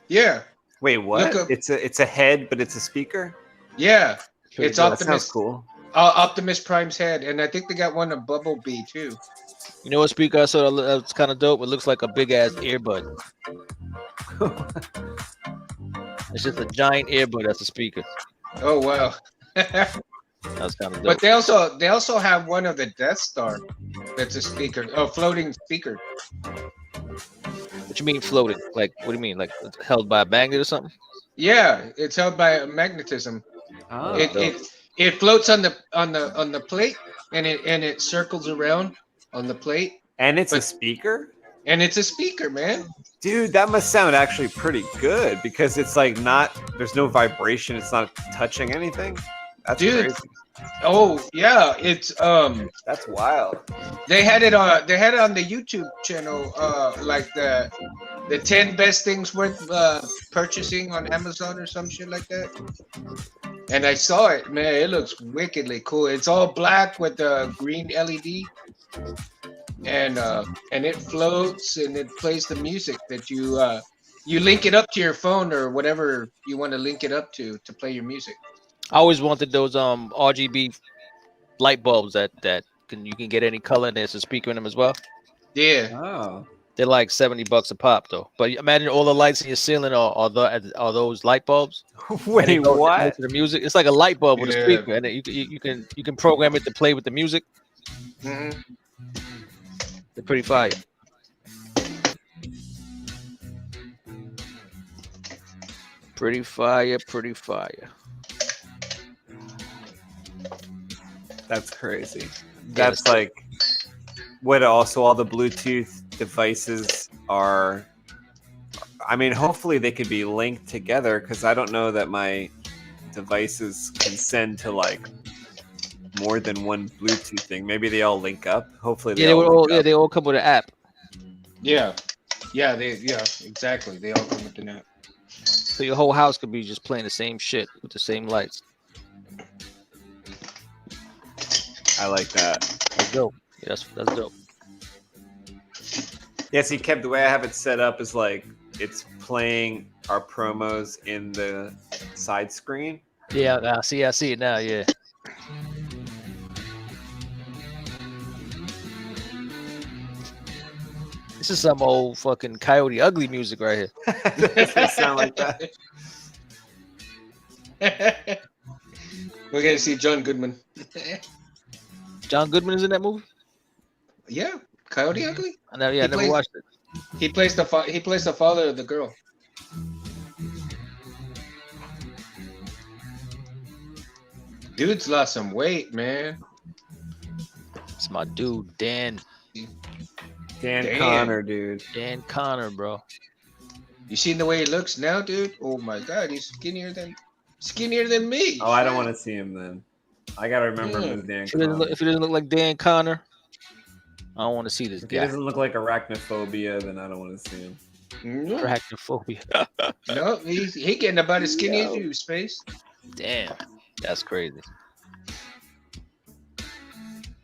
Yeah, Wait, what? Look up- It's a head, but it's a speaker. yeah. It's That sounds Optimus cool. Optimus Prime's head, and I think they got one of Bumblebee too. You know what speaker I saw that's kind of dope? It looks like a big ass earbud. It's just a giant earbud that's a speaker. Oh wow. That's kind of dope. But they also have one of the Death Star that's a speaker, floating speaker. What you mean floating? Like, what do you mean? Like it's held by a magnet or something? Yeah, it's held by magnetism. Oh, It floats on the plate, and it circles around on the plate, and it's a but- speaker? and it's a speaker, man. Dude, that must sound actually pretty good because it's like there's no vibration, it's not touching anything. That's Dude. crazy. Oh yeah, it's That's wild. they had it on the YouTube channel, like the 10 best things worth purchasing on Amazon or some shit like that. And I saw it, man. It looks wickedly cool. It's all black with the green LED, and it floats and it plays the music that you link it up to your phone or whatever you want to link it up to play your music. I always wanted those RGB light bulbs that you can get any color and there's a speaker in them as well. Yeah. Oh, They're like $70 a pop though. But imagine all the lights in your ceiling are those light bulbs. And wait, they go what? to the music. It's like a light bulb with a Yeah. speaker, and you can program it to play with the music. hmm They're pretty fire. Pretty fire, pretty fire. That's crazy. Yeah, That's it's- like what also all the Bluetooth devices are. I mean, hopefully they could be linked together because I don't know that my devices can send to like more than one Bluetooth thing. Maybe they all link up. Hopefully Yeah, link up. they all come with an app. Yeah. Yeah. Exactly. They all come with the net. So your whole house could be just playing the same shit with the same lights. I like that. That's dope. Yeah, that's dope. Yeah, see, Kev, the way I have it set up is like it's playing our promos in the side screen. Yeah, I see it now. Yeah. This is some old fucking Coyote Ugly music right here. Doesn't sound like that. We're gonna see John Goodman. John Goodman is in that movie. Yeah, Coyote Ugly. I never plays- watched it. He plays the father of the girl. Dude's lost some weight, man. It's my dude, Dan Dan Connor, dude. Dan Connor, bro. You seen the way he looks now, dude? Oh my god, he's skinnier than me. Oh, I don't want to see him then. I gotta remember him as Dan If he doesn't Connor. look, if he doesn't look like Dan Connor, I don't want to see this If he guy. doesn't look like arachnophobia, then I don't want to see him. No, Arachnophobia. no, he getting about as skinny as you, Space. Damn, that's crazy.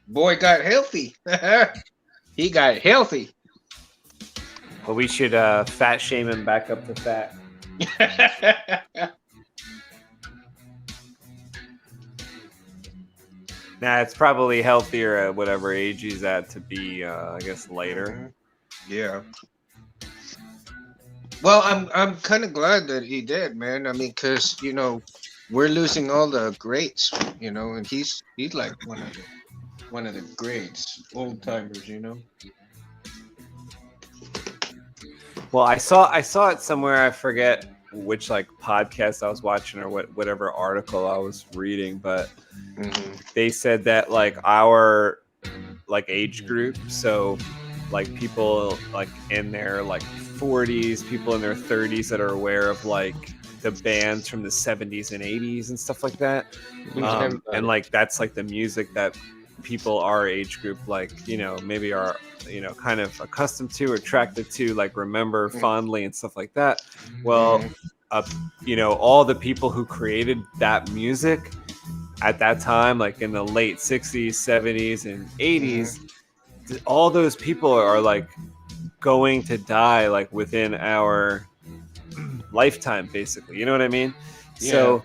Boy got healthy. He got healthy. But we should fat shame him back up to fat. Nah, it's probably healthier at whatever age he's at to be, I guess, lighter. Yeah. Well, I'm kind of glad that he did, man. I mean, cause we're losing all the greats, and he's like one of the greats, old timers, Well, I saw it somewhere. I forget which like podcast I was watching or whatever article I was reading, but they said that like our like age group, so like people like in their like 40s, people in their 30s that are aware of like the bands from the 70s and 80s and stuff like that, and like that's like the music that people our age group like maybe are kind of accustomed to or attracted to, like remember fondly and stuff like that. Well, all the people who created that music at that time, like in the late 60s, 70s, and 80s, all those people are like going to die like within our lifetime, basically. You know what I mean? Yeah. So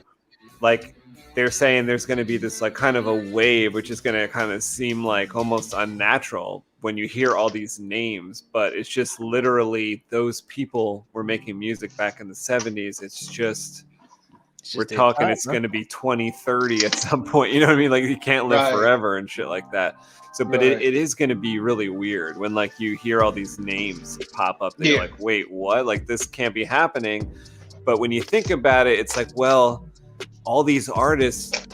like they're saying there's going to be this like kind of a wave, which is going to kind of seem like almost unnatural when you hear all these names, but it's just literally those people were making music back in the 70s. It's just we're talking it's going to be 2030 at some point. You know what I mean? Like you can't live forever and shit like that. So, but it is going to be really weird when like you hear all these names pop up and you're like, wait, what? Like this can't be happening. But when you think about it, it's like, well, all these artists,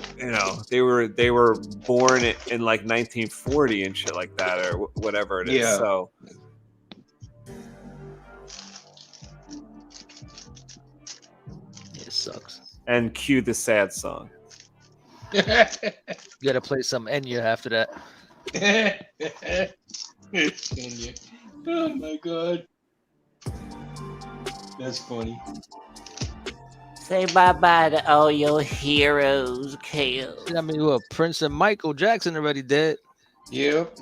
they were born in like 1940 and shit like that, or whatever it is. Yeah. So It sucks. and cue the sad song. You gotta play some Enya after that. Oh my god, that's funny. Say bye-bye to all your heroes, Kale. I mean, what, Prince and Michael Jackson already dead. Yep.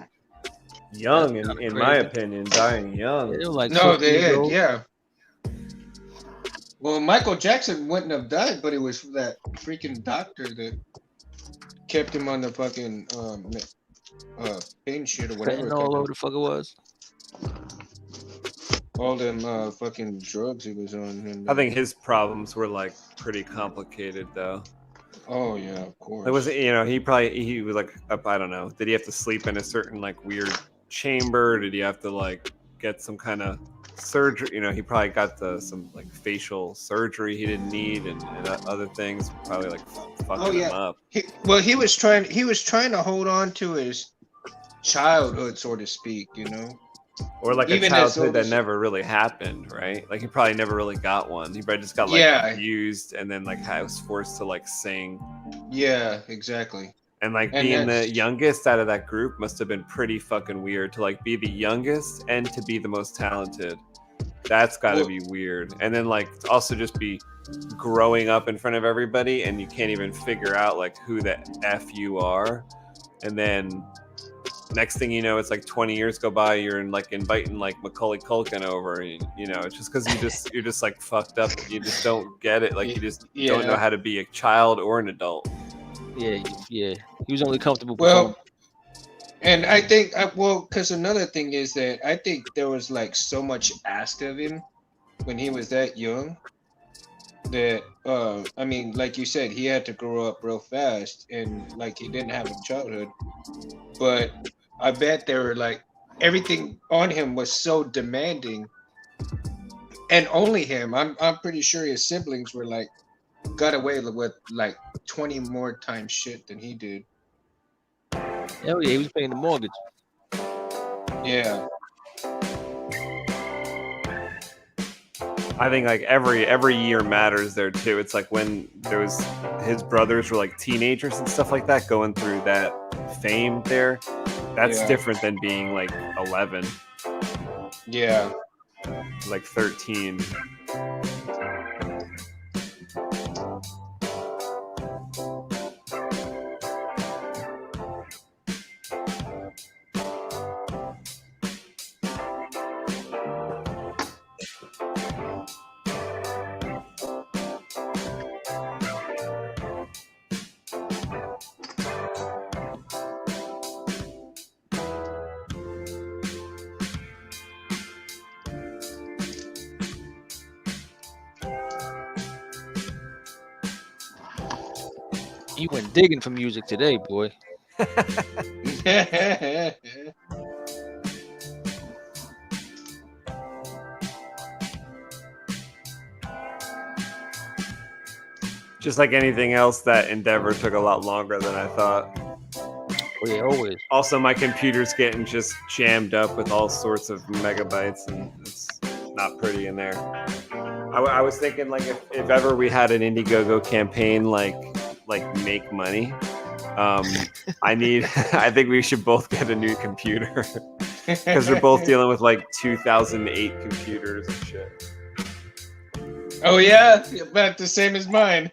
Young, That's kinda in my crazy. opinion, dying young. They were like No, 50 they years did. old. Yeah. Well, Michael Jackson wouldn't have died, but it was that freaking doctor that kept him on the fucking pain shit or whatever. Fentanyl, whatever the fuck it was. All them fucking drugs he was on. And, I think his problems were like pretty complicated though. Oh yeah, of course. It was, he was like up, I don't know. Did he have to sleep in a certain like weird chamber? Did he have to like get some kind of surgery? He probably got some like facial surgery he didn't need, and other things probably like fucking him up. He was trying to hold on to his childhood, so to speak, Or like Even a as childhood old that as- never really happened, right? Like he probably never really got one. He probably just got like abused, and then like was forced to like sing. Yeah, exactly. And like And being the that's- youngest out of that group must have been pretty fucking weird to like be the youngest and to be the most talented. That's got to be weird. And then like also just be growing up in front of everybody and you can't even figure out like who the F you are. And then next thing you know, it's like 20 years go by, you're inviting like Macaulay Culkin over, and it's just because you're just like fucked up. You just don't get it. Like you just don't know how to be a child or an adult. Yeah. He was only comfortable. And I think, because another thing is that I think there was like so much asked of him when he was that young that, I mean, like you said, he had to grow up real fast and like he didn't have a childhood. But I bet they were like, everything on him was so demanding. And only him. I'm pretty sure his siblings were like, got away with like 20 more times shit than he did. Hell yeah, he was paying the mortgage. Yeah. I think like every year matters there too. It's like when his brothers were like teenagers and stuff like that, going through that fame there. That's different than being like 11. Yeah. Like 13. You went digging for music today, boy. Just like anything else, that endeavor took a lot longer than I thought. Oh yeah, always. Also, my computer's getting just jammed up with all sorts of megabytes, and it's not pretty in there. I was thinking, like, if ever we had an Indiegogo campaign, like make money, I think we should both get a new computer because we're both dealing with like 2008 computers and shit. Oh yeah, about the same as mine.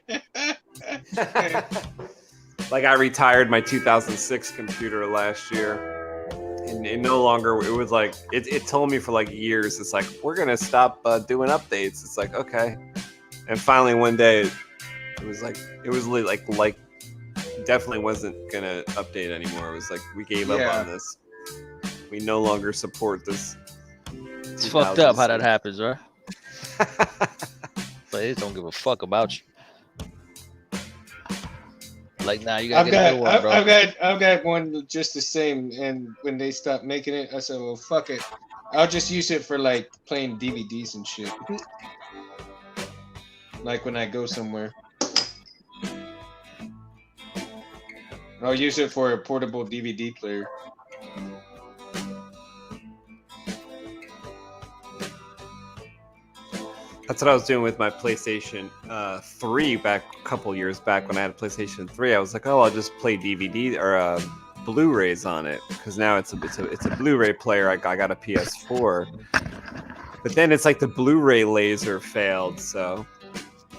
Like I retired my 2006 computer last year, and it no longer. It was like it told me for like years. It's like we're gonna stop doing updates. It's like okay, and finally one day, it was like definitely wasn't gonna update anymore. It was like we gave up on this. We no longer support this. It's fucked up how that happens, right? But they don't give a fuck about you. Like now, you gotta get a new one, bro. I've got one just the same, and when they stopped making it, I said, "Well, fuck it, I'll just use it for like playing DVDs and shit." Like when I go somewhere, I'll use it for a portable DVD player. That's what I was doing with my PlayStation 3 back a couple years back when I had a PlayStation 3. I was like, oh, I'll just play DVD or Blu-rays on it because now it's a Blu-ray player. I got a PS4, but then it's like the Blu-ray laser failed, so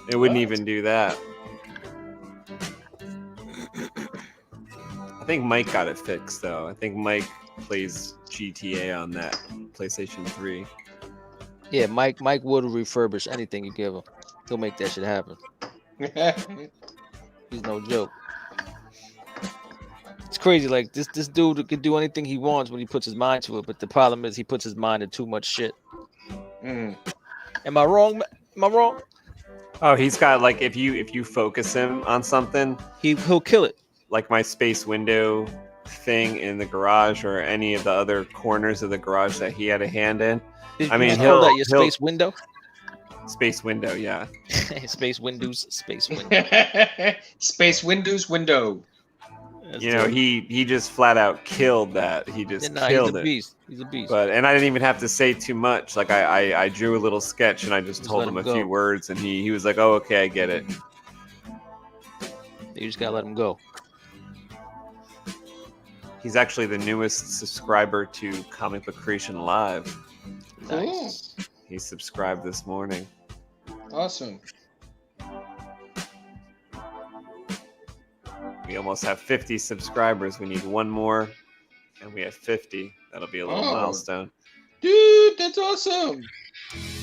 it wouldn't even do that. I think Mike got it fixed though. I think Mike plays GTA on that PlayStation 3. Yeah, Mike would refurbish anything you give him. He'll make that shit happen. He's no joke. It's crazy. Like this dude can do anything he wants when he puts his mind to it. But the problem is he puts his mind to too much shit. Mm. Am I wrong? Am I wrong? Oh, he's got like if you focus him on something, He'll kill it. like my space window thing in the garage or any of the other corners of the garage that he had a hand in. I mean, you call that your space window? Space window, yeah. Space windows, space window. Space Windows window. That's You know, dope. he just flat out killed that. He just Yeah, killed he's a it. beast. He's a beast. And I didn't even have to say too much. Like I drew a little sketch and I just Just told let him him a few go. words and he was like, "Oh, okay, I get it." You just gotta let him go. He's actually the newest subscriber to Comic Book Creation Live. Nice. He subscribed this morning. Awesome. We almost have 50 subscribers. We need one more, and we have 50. That'll be a little Oh. milestone. Dude, that's awesome.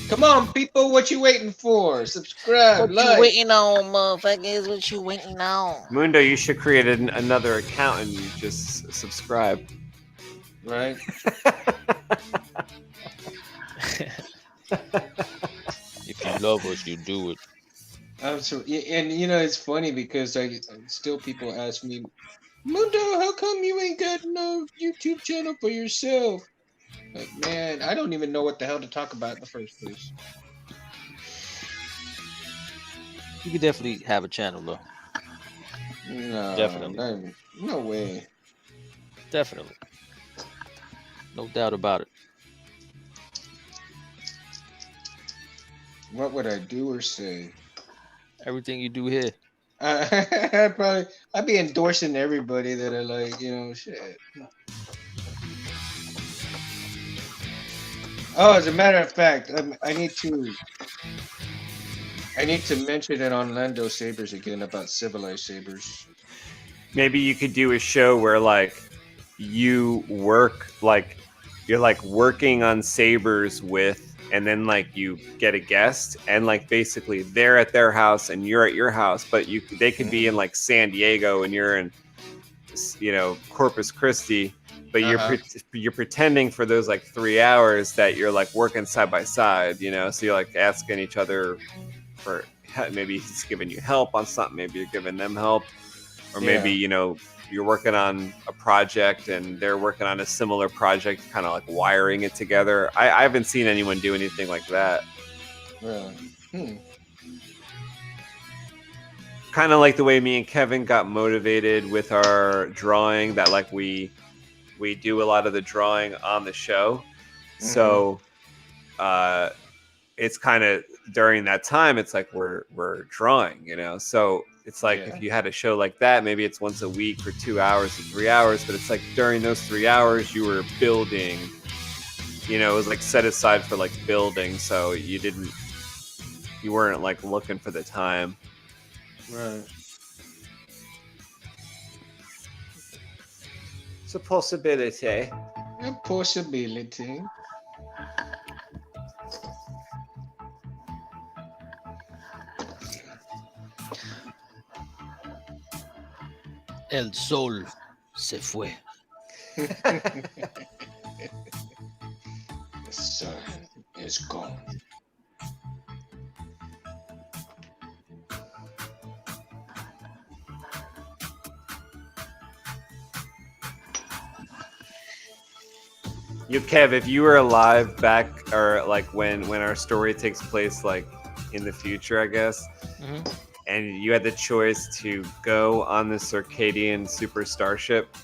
Come on, people. What you waiting for? Subscribe, What like. you waiting on, motherfuckers? What you waiting on? Mundo, you should create another account and you just subscribe. Right? If you love us, you do it. Absolutely. And you know, it's funny because I still people ask me, Mundo, how come you ain't got no YouTube channel for yourself? Like, man, I don't even know what the hell to talk about in the first place. You could definitely have a channel though. No, Definitely. no way. Definitely. No doubt about it. What would I do or say? Everything you do here. I'd be endorsing everybody that I like, you know, shit. Oh, as a matter of fact, I need to mention it on Lando Sabers again about civilized sabers. Maybe you could do a show where like you work like you're like working on sabers with and then like you get a guest and like basically they're at their house and you're at your house, but they could be in like San Diego and you're in Corpus Christi, but you're pretending for those like 3 hours that you're like working side by side, so you're like asking each other for maybe he's giving you help on something, maybe you're giving them help, or maybe you're working on a project and they're working on a similar project, kind of like wiring it together. I haven't seen anyone do anything like that. Really? Kind of like the way me and Kevin got motivated with our drawing, that like we do a lot of the drawing on the show. Mm-hmm. So it's kind of during that time, it's like we're drawing, so it's like if you had a show like that, maybe it's once a week for 2 hours or 3 hours, but it's like during those 3 hours you were building, it was like set aside for like building, so you weren't like looking for the time. Right. It's a possibility. A possibility. El sol se fue. The sun is gone. You, Kev, if you were alive back, or like when our story takes place, like in the future, I guess, and you had the choice to go on the Circadian super starship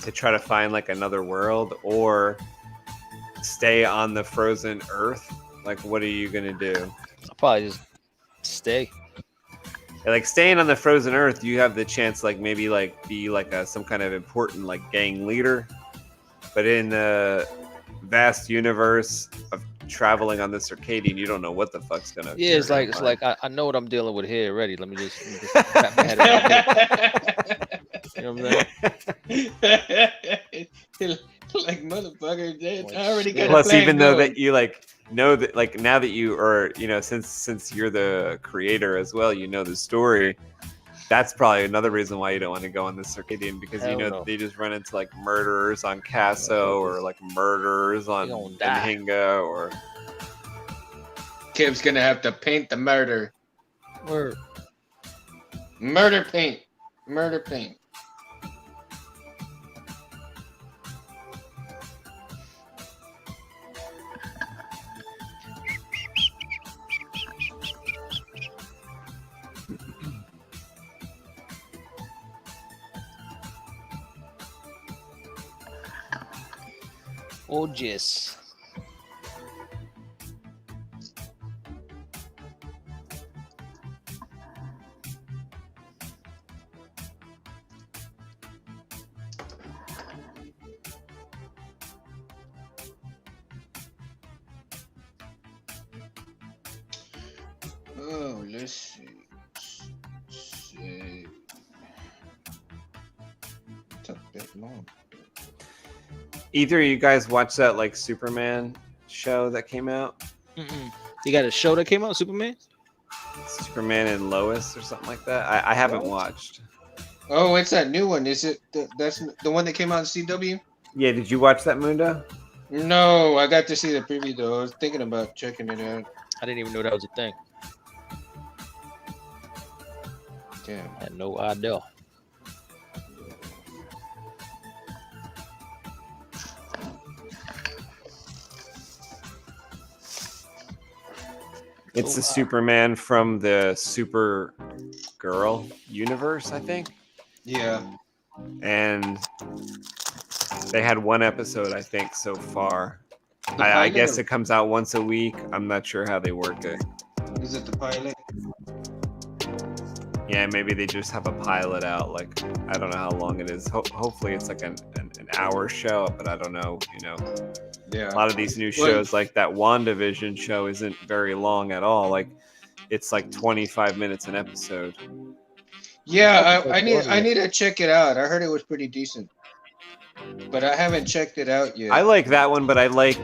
to try to find like another world, or stay on the frozen Earth, like what are you gonna do? I'll probably just stay. Like staying on the frozen Earth, you have the chance, like maybe like be like some kind of important like gang leader. But in the vast universe of traveling on the Circadian, you don't know what the fuck's gonna. Yeah, it's like I know what I'm dealing with here already. Let me just wrap my head around it. You know what I'm saying? Like motherfucker, I already got. Plus, even though that you like know that, like now that you are, since you're the creator as well, the story. That's probably another reason why you don't want to go on the circadian, because you Hell know no. they just run into like murderers on Casso or like murderers on gonna die. Anhinga or Kib's gonna have to paint the murder. Word. Murder paint. Murder paint. Oh, yes. Oh, let's see. Save. It's a bit long. either of you guys watch that like Superman show that came out? Mm-mm. You got a show that came out, Superman? Superman and Lois or something like that. I haven't watched. Oh, it's that new one. Is it? That's the one that came out on CW? Yeah, did you watch that, Mundo? No, I got to see the preview though. I was thinking about checking it out. I didn't even know that was a thing. Damn. I had no idea. It's the Superman from the Supergirl universe, I think. Yeah. And they had one episode, I think, so far. The I pilot guess or- it comes out once a week. I'm not sure how they work it. Is it the pilot? Yeah, maybe they just have a pilot out. Like, I don't know how long it is. Hopefully it's like an hour show, but I don't know. You know, Yeah. a lot of these new Well- shows, like that WandaVision show, isn't very long at all. Like, it's like 25 minutes an episode. Yeah, I need to check it out. I heard it was pretty decent, but I haven't checked it out yet. I like that one, but I like.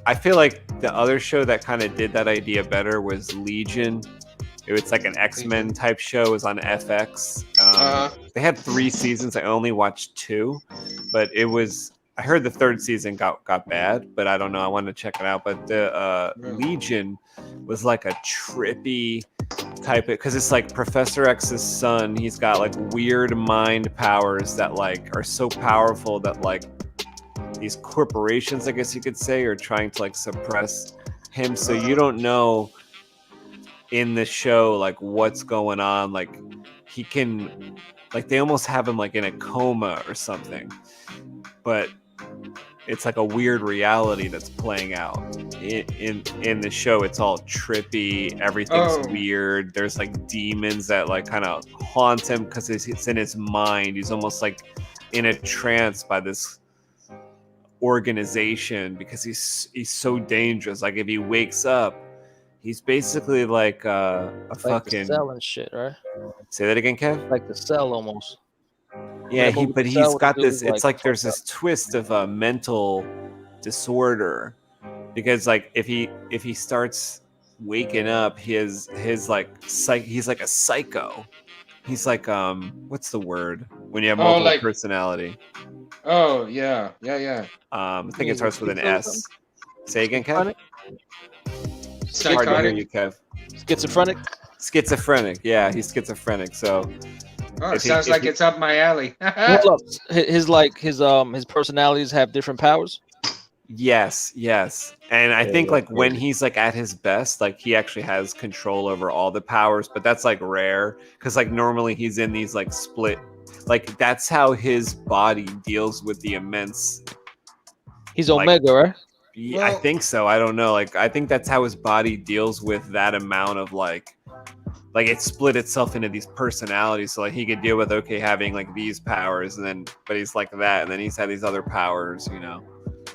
I feel like the other show that kind of did that idea better was Legion. It was like an X-Men type show. It was on FX. They had 3 seasons. I only watched 2, but it was. I heard the 3rd season got bad, but I don't know. I wanted to check it out. But the Legion was like a trippy type, because it's like Professor X's son. He's got like weird mind powers that like are so powerful that like these corporations, I guess you could say, are trying to like suppress him. So you don't know in the show like what's going on. Like he can, like they almost have him like in a coma or something, but it's like a weird reality that's playing out in the show. It's all trippy, everything's weird. There's like demons that like kind of haunt him because it's in his mind. He's almost like in a trance by this organization because he's so dangerous. Like if he wakes up, he's basically like a Like fucking the Cell and shit, right? Say that again, Kev. Like the Cell almost. Yeah, But but the he's Cell got dude this. is, It's like there's fucked this twist of a mental disorder, because like if he starts waking up, his like he's like a psycho. He's like what's the word when you have multiple like- personality? Oh yeah. I think it starts with an S. Say again, Kev. It's hard to hear Psychotic. you, Kev. Schizophrenic. Schizophrenic. Yeah, he's schizophrenic. So Oh, If it he- sounds if like he- it's up my alley. Hold up. His personalities have different powers. yes, and I Yeah, think that's like when crazy. he's like at his best, like he actually has control over all the powers, but that's like rare because like normally he's in these like split, like that's how his body deals with the immense. He's Like- Omega, right? Yeah, I Well- think so. I don't know. Like I think that's how his body deals with that amount of like it split itself into these personalities. So like he could deal with having like these powers, and then but he's like that, and then he's had these other powers, you know.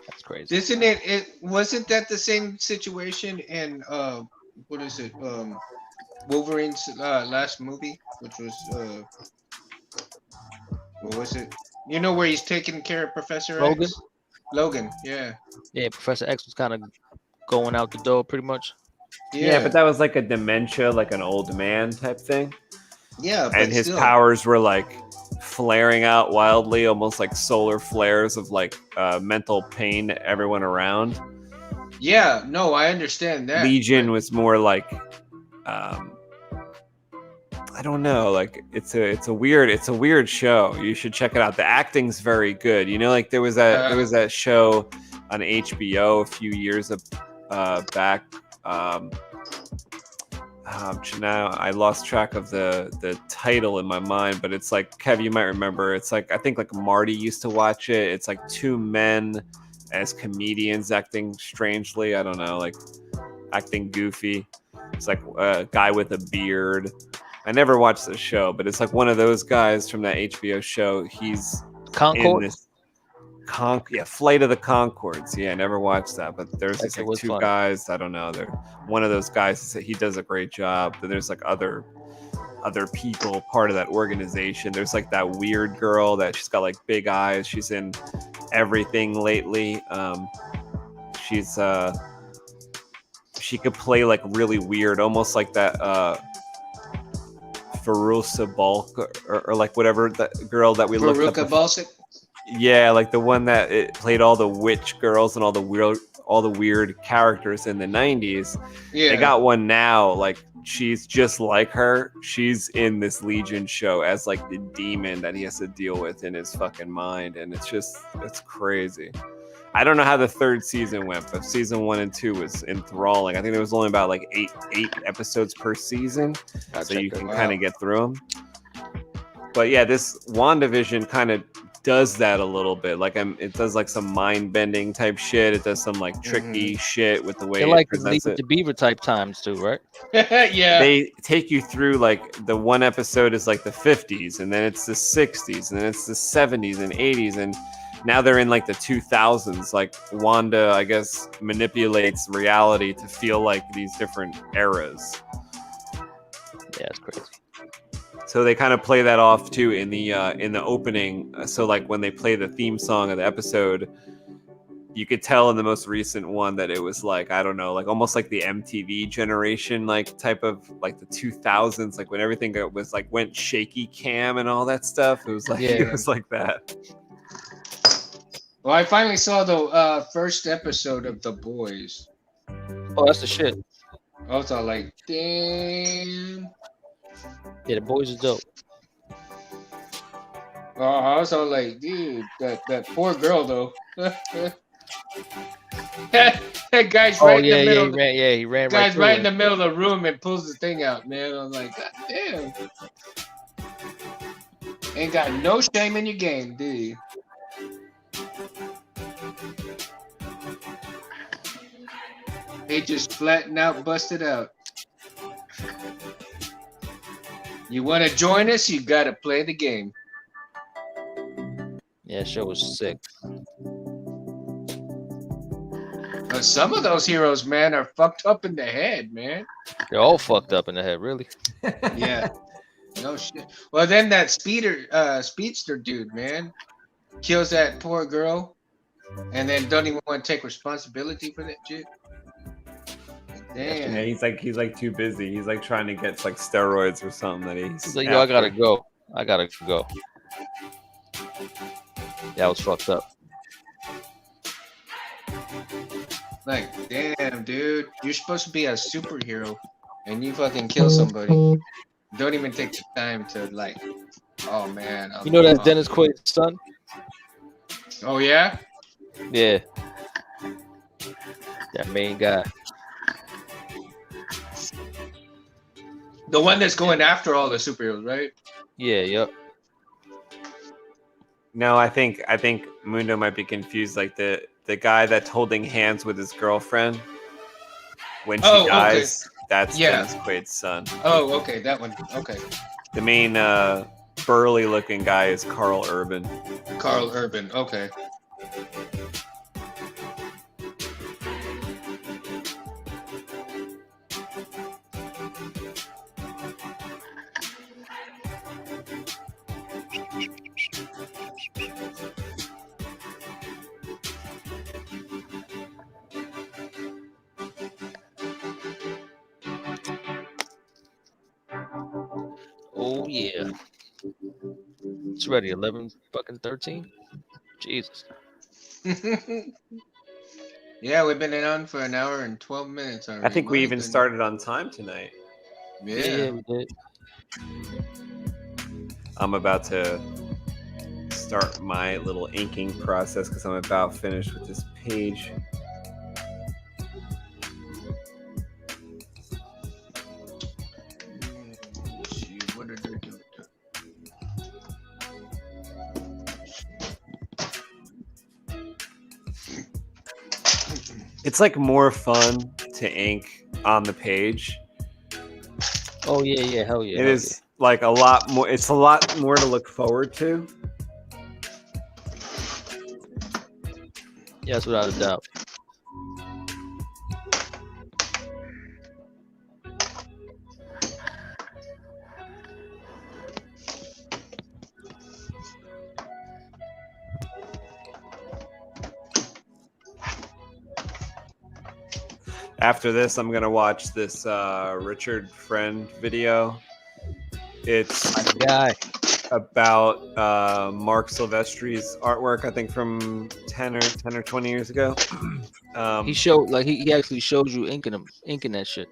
That's crazy. Isn't it? It wasn't that the same situation in what is it? Wolverine's last movie, which was what was it? You know where he's taking care of Professor Logan? X? Logan, yeah. Yeah, Professor X was kind of going out the door, pretty much. Yeah, but that was like a dementia, like an old man type thing. Yeah, but and his still. powers were like flaring out wildly, almost like solar flares of like mental pain to everyone around. Yeah, no, I understand that. Legion but- was more like I don't know, like it's a weird show. You should check it out. The acting's very good. You know, like there was that show on HBO a few years back. Now I lost track of the title in my mind, but it's like, Kev, you might remember. It's like, I think like Marty used to watch it. It's like two men as comedians acting strangely. I don't know, like acting goofy. It's like a guy with a beard. I never watched the show, but it's like one of those guys from that HBO show. He's Concord. in this Flight of the Conchords. Yeah, I never watched that, but there's That these shit like was two fun. guys. I don't know. They're one of those guys. He does a great job. But there's like other people part of that organization. There's like that weird girl that she's got like big eyes. She's in everything lately. She's she could play like really weird, almost like that Farusa Balk or like whatever that girl that we looked Veruca up. Balsic? Yeah, like the one that it played all the witch girls and all the weird characters in the 90s. Yeah. They got one now, like she's just like her. She's in this Legion show as like the demon that he has to deal with in his fucking mind, and it's crazy. I don't know how the third season went, but season 1 and 2 was enthralling. I think there was only about like eight episodes per season, so you can kind of get through them. But yeah, this WandaVision kind of does that a little bit. Like it does like some mind bending type shit. It does some like tricky shit with the way They it like presents Leave It it. to Beaver type times too, right? Yeah. They take you through like the one episode is like the 50s, and then it's the 60s, and then it's the 70s and 80s, and now they're in like the 2000s. Like Wanda, I guess, manipulates reality to feel like these different eras. Yeah, it's crazy. So they kind of play that off too in the opening. So like when they play the theme song of the episode, you could tell in the most recent one that it was like, I don't know, like almost like the MTV generation, like type of like the 2000s, like when everything was like went shaky cam and all that stuff. It was like it was like that. Well, I finally saw the first episode of The Boys. Oh, that's the shit. I was all like, damn. Yeah, The Boys is dope. I was all like, dude, that poor girl though. That guy's right in the middle. He ran Guy's through right it. in the middle of the room and pulls the thing out, man. I'm like, God damn. Ain't got no shame in your game, do you? They just flattened out, busted out. You want to join us? You got to play the game. Yeah, show was sick. Some of those heroes, man, are fucked up in the head, man. They're all fucked up in the head, really. Yeah. No shit. Well, then that speedster dude, man, kills that poor girl, and then don't even want to take responsibility for that shit. Damn. Yeah, he's like too busy. He's like trying to get like steroids or something that he's He's like, yo, I gotta go. That was fucked up. Like, damn, dude, you're supposed to be a superhero, and you fucking kill somebody. Don't even take the time to like. Oh man. You know that's Dennis Quaid's son? Oh yeah. Yeah. That main guy. The one that's going after all the superheroes, right? Yeah, yep. No, I think Mundo might be confused. Like the guy that's holding hands with his girlfriend when she dies. That's Dennis Quaid's son. Oh, okay, that one. Okay. The main burly-looking guy is Carl Urban. Carl Urban. Okay. yeah. It's ready. 11 fucking 13. Jesus. Yeah, we've been on for an hour and 12 minutes already. I think we My even goodness. started on time tonight. Yeah, we did. I'm about to start my little inking process because I'm about finished with this page. Let's see, what did they do? It's like more fun to ink on the page. Oh yeah, yeah, hell yeah. It hell is like a lot more. It's a lot more to look forward to. Yeah, that's without a doubt. After this, I'm gonna watch this Richard Friend video. It's Guy. about Mark Silvestri's artwork, I think from 10 or 20 years ago. He showed like he actually shows you inking that shit.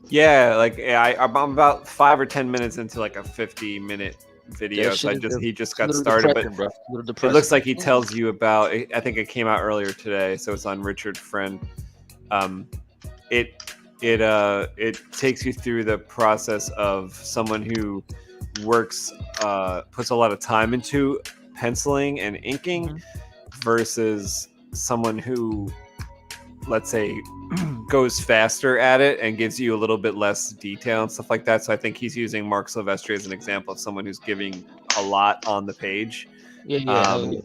Yeah, like I'm about 5 or 10 minutes into like a 50-minute video, That so shit is he just a got little started. But depressing, bro. A little it depressing. looks like he tells you about. I think it came out earlier today, so it's on Richard Friend. It takes you through the process of someone who works, puts a lot of time into penciling and inking, versus someone who, let's say, goes faster at it and gives you a little bit less detail and stuff like that. So I think he's using Mark Silvestri as an example of someone who's giving a lot on the page. Yeah, hell yeah.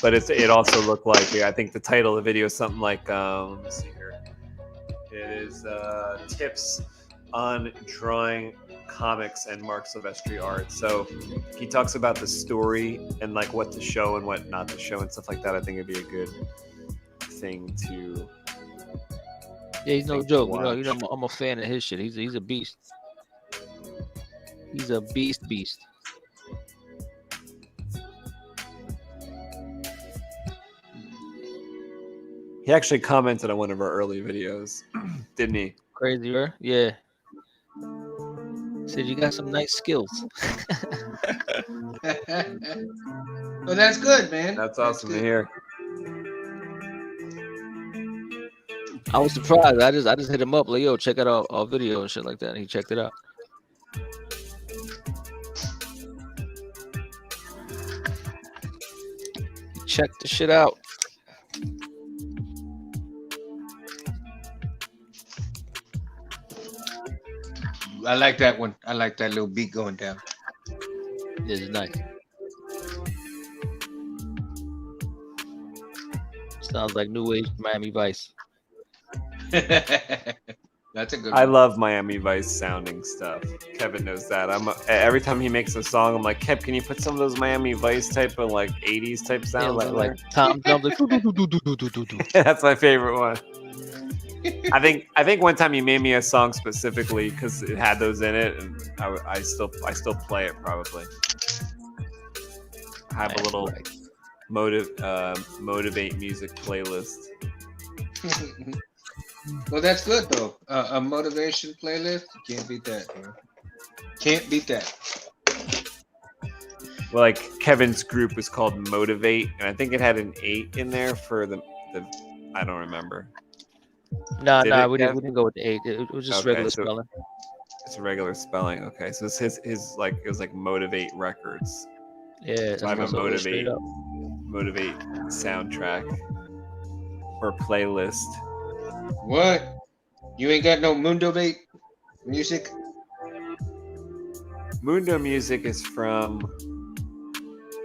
But it also looked like, I think the title of the video is something like, let me see here. It is tips on drawing comics and Mark Silvestri art. So he talks about the story and like what to show and what not to show and stuff like that. I think it'd be a good thing to. Yeah, he's no joke. You know, I'm a fan of his shit. He's a beast. He's a beast. He actually commented on one of our early videos, didn't he? Crazy, right? Yeah. Said you got some nice skills. Well, that's good, man. That's awesome to hear. I was surprised. I just hit him up like, yo, check out our video and shit like that. And he checked it out. He checked the shit out. I like that one. I like that little beat going down. This is nice. Sounds like New Age Miami Vice. That's a good I one. love Miami Vice sounding stuff. Kevin knows that. Every time he makes a song, I'm like, Kev, can you put some of those Miami Vice type of like 80s type sound? Yeah, like Tom Jones, like, do. That's my favorite one. I think one time you made me a song specifically because it had those in it, and I still play it probably. I have a little motivate music playlist. Well, that's good though. A motivation playlist. Can't beat that, bro. Can't beat that. Well, like Kevin's group was called Motivate, and I think it had an 8 in there for the I don't remember. Nah, we didn't go with the 8. It was just Okay, regular so spelling. It's a regular spelling. Okay, so it's his like it was like Motivate Records. Yeah, So I have a so it's straight Motivate soundtrack or playlist. What? You ain't got no Mundo Bait music? Mundo Music is from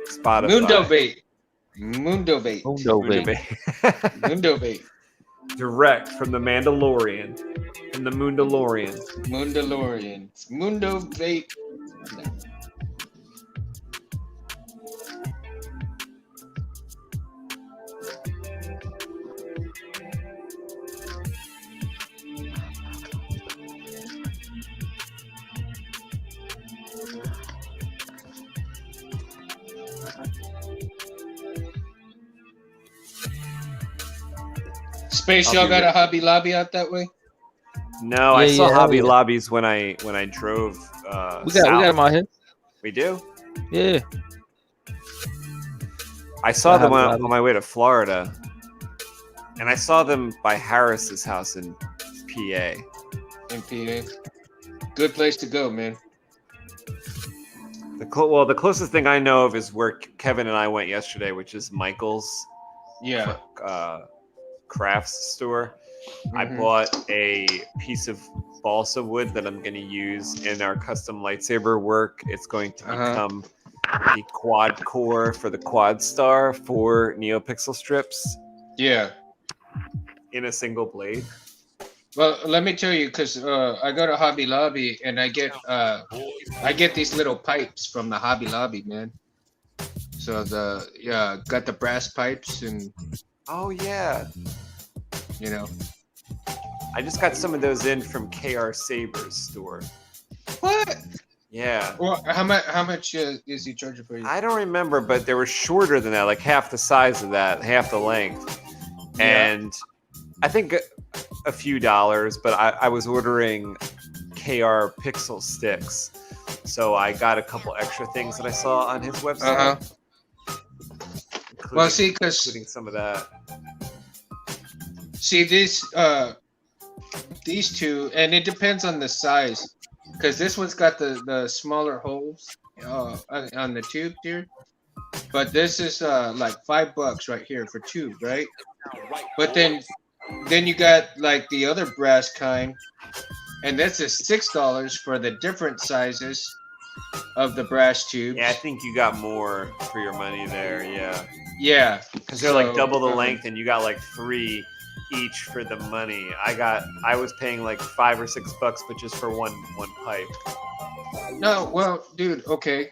Spotify. Mundo Bait. Mundo Bait. Mundo Bait. Mundo Bait. Direct from the Mandalorian and the Mundalorian. Mundalorian. Mundo Bait. No. Space, I'll y'all be got right- a Hobby Lobby out that way? No, I Yeah, saw yeah, Hobby yeah. Lobbies when I drove. We south. got him out here. We do. Yeah. I saw them Hobby on Lobby. my way to Florida, and I saw them by Harris's house in PA. In PA. Good place to go, man. The closest thing I know of is where Kevin and I went yesterday, which is Michael's Yeah. crafts store. I Mhm. bought a piece of balsa wood that I'm going to use in our custom lightsaber work. It's going to become the quad core for the quad star for NeoPixel strips Yeah. in a single blade. Well, let me tell you, because I go to Hobby Lobby and I get these little pipes from the Hobby Lobby, man. So got the brass pipes and Oh yeah, you know. I just got some of those in from KR Saber's store. What? Yeah. Well, how much is he charging for you? I don't remember, but they were shorter than that, like half the size of that, half the length. Yeah. And I think a few dollars, but I was ordering KR Pixel sticks. So I got a couple extra things that I saw on his website. Well, see, because including some of that. see these two, and it depends on the size, because this one's got the smaller holes on the tube here, but this is like $5 right here for tube, right? But then you got like the other brass kind, and this is $6 for the different sizes of the brass tubes. Yeah, I think you got more for your money there. Yeah. Yeah, Because they're like So, double the length, and you got like 3 each for the money. I was paying like $5 or $6, but just for one pipe. No, well, dude, okay.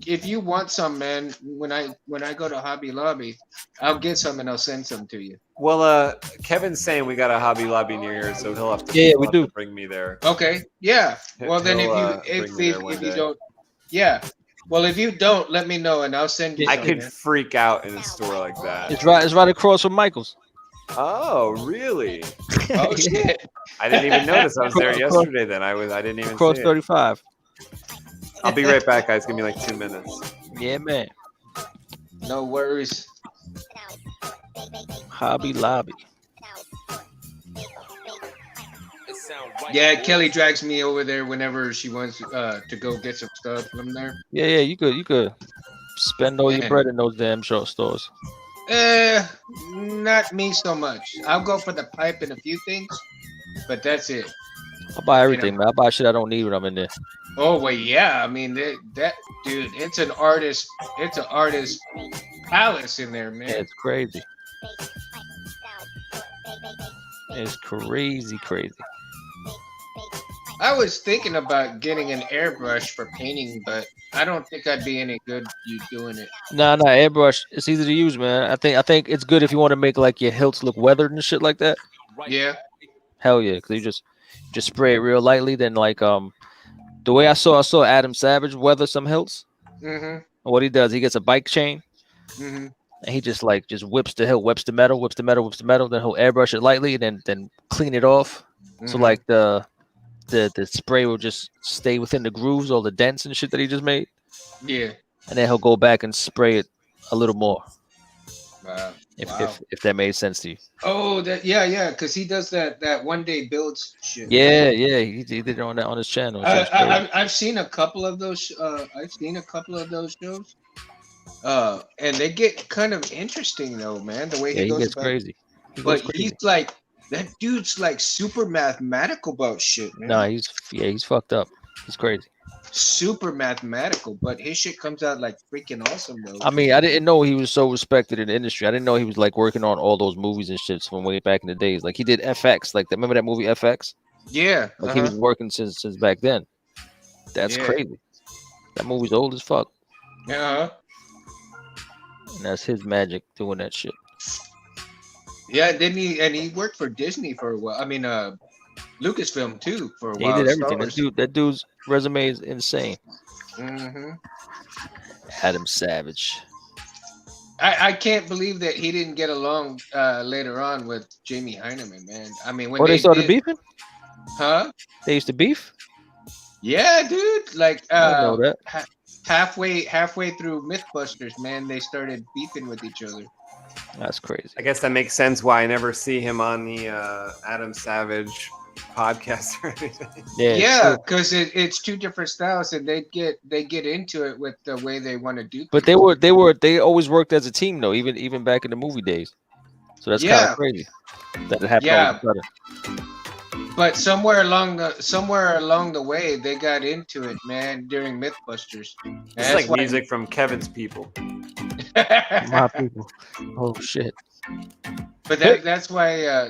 If you want some, man, when I go to Hobby Lobby, I'll get some and I'll send some to you. Well, Kevin's saying we got a Hobby Lobby near here, so he'll have to, Yeah, he'll we have do. to bring me there. Okay, yeah. Well, then He'll, if bring me there one you day. don't, yeah. Well, if you don't, let me know and I'll send you. I some, could man. freak out in a store like that. It's right across from Michael's. Oh, really? Oh shit! I didn't even notice. I was there Across- yesterday. Then I didn't even Across see it. 35. I'll be right back, guys. Give me like 2 minutes. Yeah, man. No worries. Hobby Lobby. Yeah, Kelly drags me over there whenever she wants to go get some stuff from there. Yeah, you could spend all your Man. bread in those damn short stores. Not me so much. I'll go for the pipe and a few things, but that's it. I buy everything, man. I buy shit I don't need when I'm in there. Oh well, yeah. I mean that dude, it's an artist palace in there, man. Yeah, it's crazy. It's crazy. I was thinking about getting an airbrush for painting, but I don't think I'd be any good you doing it. Nah, airbrush. It's easy to use, man. I think it's good if you want to make like your hilts look weathered and shit like that. Yeah. Hell yeah, because you just spray it real lightly. Then like the way I saw Adam Savage weather some hilts. Mm-hmm. And what he does, he gets a bike chain Mm-hmm. and he just whips the hilt, whips the metal. Then he'll airbrush it lightly and then clean it off. So like the spray will just stay within the grooves, all the dents and shit that he just made. Yeah. And then he'll go back and spray it a little more. Wow. If that made sense to you. Oh, yeah, because he does that one day builds shit. Yeah, he did it on his channel. I've seen a couple of those. Shows. And they get kind of interesting though, man. The way Yeah, he goes gets about crazy. But he's like that dude's like super mathematical about shit, man. Nah, he's fucked up. He's crazy. Super mathematical, but his shit comes out like freaking awesome though. I mean, I didn't know he was so respected in the industry. I didn't know he was like working on all those movies and shit from way back in the days. Like he did FX, like remember that movie FX? Yeah. Like he was working since back then. That's Yeah. crazy. That movie's old as fuck. Yeah. And that's his magic doing that shit. Yeah, didn't he? And he worked for Disney for a while. I mean, Lucasfilm too for a He while. did everything. That dude's resume is insane. Mm-hmm. Adam Savage. I can't believe that he didn't get along later on with Jamie Heineman, man. I mean, when Oh, they started did, beefing. huh? They used to beef. Yeah, dude. Like I didn't know that. halfway through MythBusters, man, they started beefing with each other. That's crazy. I guess that makes sense why I never see him on the Adam Savage podcast or anything. Yeah, because it's two different styles, and they get into it with the way they want to do. But they always worked as a team though, even back in the movie days. So that's kind of crazy that it happened all of a sudden. But somewhere along the way, they got into it, man, during MythBusters. It's like music from Kevin's people. My people. Oh shit. But that's why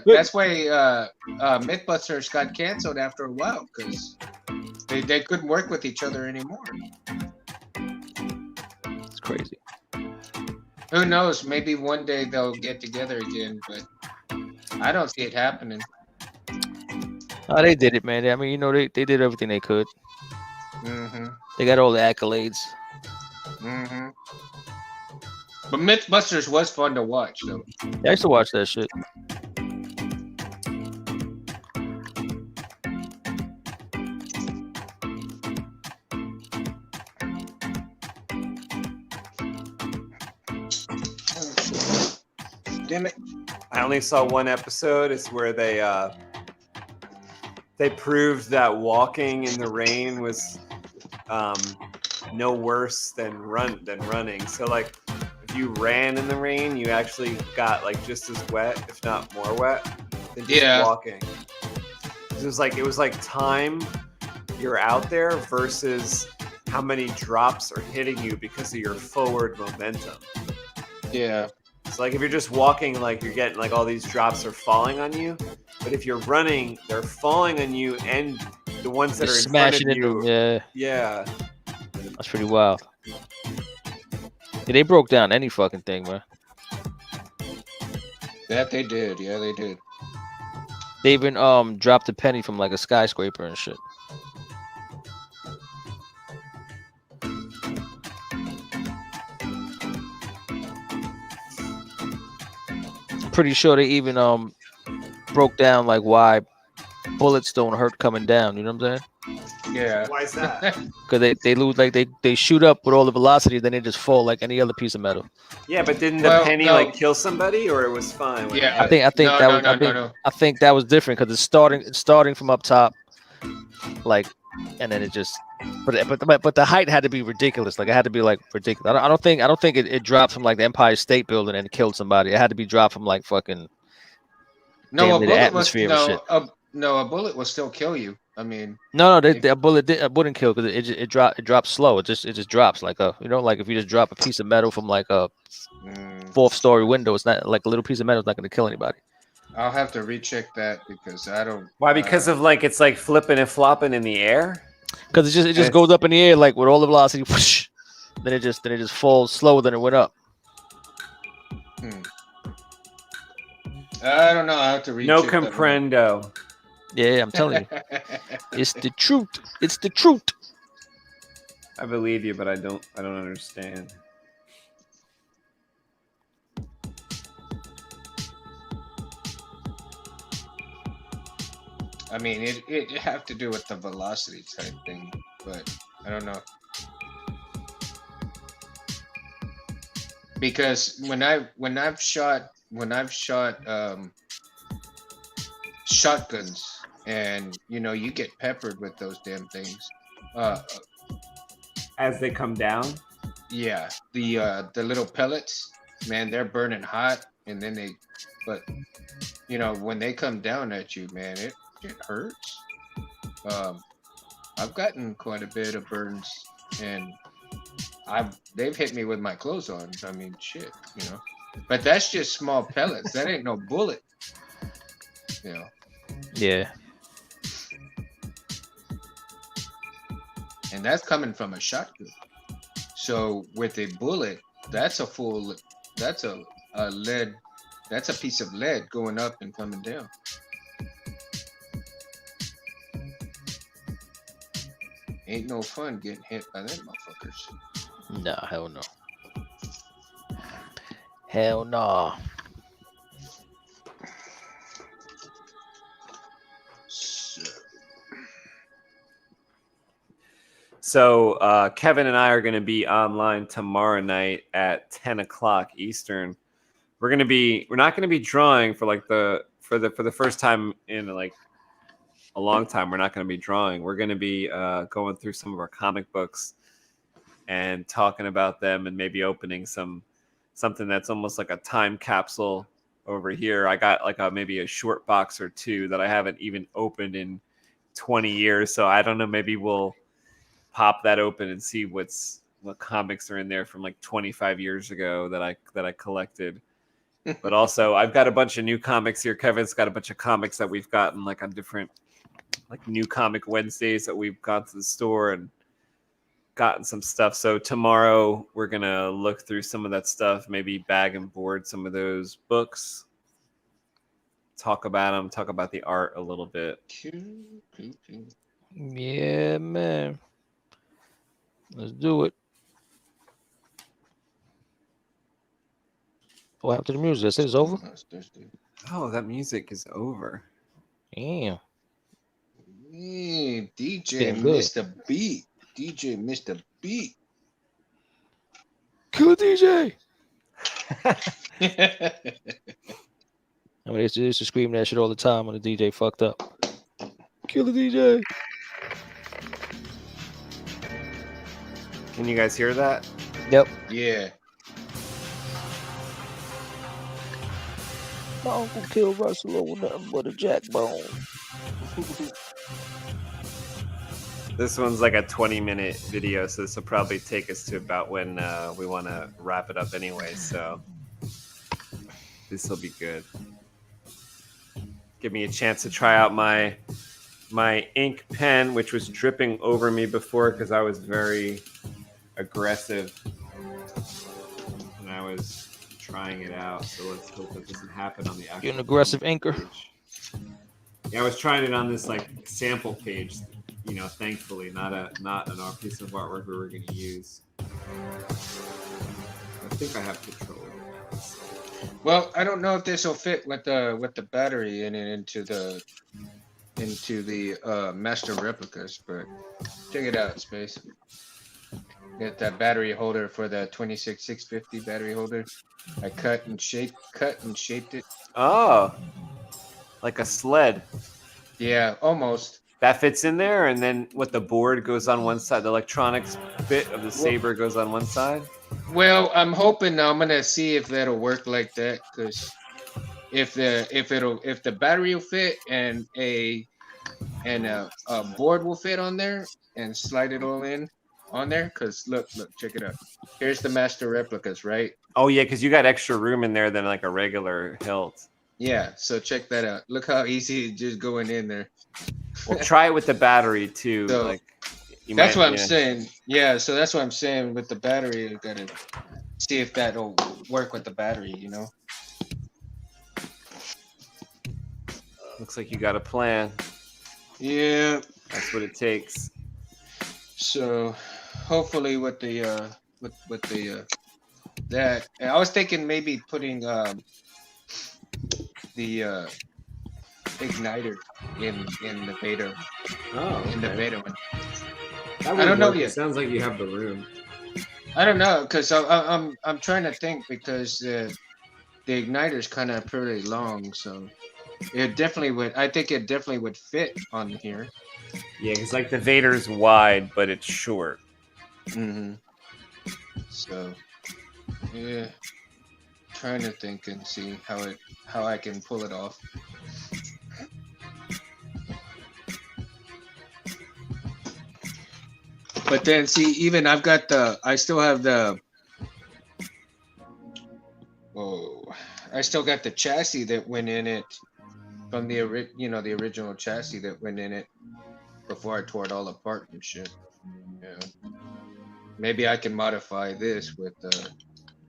MythBusters got canceled after a while, because they couldn't work with each other anymore. It's crazy. Who knows? Maybe one day they'll get together again, but I don't see it happening. Oh, they did it, man. I mean, you know, they did everything they could. Mm-hmm. They got all the accolades. Mm-hmm. But MythBusters was fun to watch, though. Yeah, I used to watch that shit. Damn it. I only saw one episode. It's where they proved that walking in the rain was no worse than running. So like if you ran in the rain, you actually got like just as wet, if not more wet, than just walking. It was like time you're out there versus how many drops are hitting you because of your forward momentum. Yeah. So like if you're just walking, like you're getting like all these drops are falling on you, but if you're running, they're falling on you and the ones that are in front of you. Yeah. That's pretty wild. Yeah, they broke down any fucking thing, man. That they did. Yeah, they did. They even dropped a penny from like a skyscraper and shit. Pretty sure they even broke down like why bullets don't hurt coming down. You know what I'm saying? Yeah. Why is that? Because they lose, like they shoot up with all the velocity, then they just fall like any other piece of metal. Yeah, but didn't the penny like kill somebody, or it was fine? Yeah, I think that was different because it's starting from up top, like, and then it just. But the height had to be ridiculous. Like it had to be like ridiculous. I don't think it dropped from like the Empire State Building and killed somebody. It had to be dropped from like fucking. No, a bullet atmosphere a bullet will still kill you. I mean, a bullet wouldn't kill because it drops slow. It just drops like like if you just drop a piece of metal from like a 4th-story window, it's not like a little piece of metal is not going to kill anybody. I'll have to recheck that because I don't. Why? Because of like it's like flipping and flopping in the air. Because it just goes up in the air like with all the velocity, whoosh, then it just falls slower than it went up. I don't know. I have to recheck. No comprendo. Yeah, I'm telling you, it's the truth. It's the truth. I believe you, but I don't understand. I mean, it have to do with the velocity type thing, but I don't know. Because when I've shot shotguns, and you get peppered with those damn things. As they come down. Yeah, the little pellets, man, they're burning hot, and then when they come down at you, man, it hurts. I've gotten quite a bit of burns, and they've hit me with my clothes on. I mean, shit, But that's just small pellets. That ain't no bullet. Yeah. And that's coming from a shotgun. So with a bullet, that's a piece of lead going up and coming down. Ain't no fun getting hit by them motherfuckers. No, hell no. Hell no. So Kevin and I are going to be online tomorrow night at 10 o'clock Eastern. We're not going to be drawing for like the first time in like a long time. We're not going to be drawing. We're going to be going through some of our comic books and talking about them and maybe opening something that's almost like a time capsule over here. I got like maybe a short box or two that I haven't even opened in 20 years. So I don't know, maybe we'll pop that open and see what comics are in there from like 25 years ago that I collected. But also I've got a bunch of new comics here. Kevin's got a bunch of comics that we've gotten like on different like New Comic Wednesdays that we've gone to the store and gotten some stuff. So tomorrow we're gonna look through some of that stuff, maybe bag and board some of those books, talk about them, talk about the art a little bit. Yeah, man. Let's do it. What happened to the music? I said it's over. Oh, that music is over. Damn. DJ Damn good. missed a beat. DJ missed a beat. Kill a DJ. I mean, they used to scream that shit all the time when the DJ fucked up. Kill the DJ. Can you guys hear that? Yep. Yeah. My uncle killed Russell over nothing but a jackbone. This one's like a 20-minute video, so this will probably take us to about when we want to wrap it up anyway, so this will be good. Give me a chance to try out my ink pen, which was dripping over me before because I was very aggressive when I was trying it out. So let's hope that doesn't happen on the actual. You're an aggressive inker. Page. Yeah, I was trying it on this like sample page. You know, thankfully, not an art piece of artwork we were going to use. I think I have control over that. So. Well, I don't know if this will fit with the battery in it into the master replicas, but check it out, Space. Get that battery holder for the 26650 battery holder. I cut and shaped it. Oh, like a sled. Yeah, almost. That fits in there, and then what, the board goes on one side, the electronics bit of the saber goes on one side? Well, I'm hoping I'm gonna see if that'll work like that, because if the battery will fit and a board will fit on there and slide it all in on there, because look, check it out. Here's the master replicas, right? Oh yeah, because you got extra room in there than like a regular hilt. Yeah, so check that out. Look how easy it's just going in there. Well, try it with the battery too. So, like that's what I'm saying. Yeah, so that's what I'm saying with the battery. You gotta see if that'll work with the battery, you know. Looks like you got a plan. Yeah, that's what it takes. So hopefully with the that, and I was thinking maybe putting the igniter in the beta. Oh, okay. In the beta one. I don't know yet. It sounds like you have the room. I don't know, because I'm trying to think, because the igniter's kind of pretty long, so it definitely would. I think it definitely would fit on here. Yeah, because like the Vader's wide, but it's short. Mm-hmm. So yeah, trying to think and see how I can pull it off. But then see, even I still have the, I still got the chassis that went in it from the original chassis that went in it before I tore it all apart and shit. Yeah. Maybe I can modify this with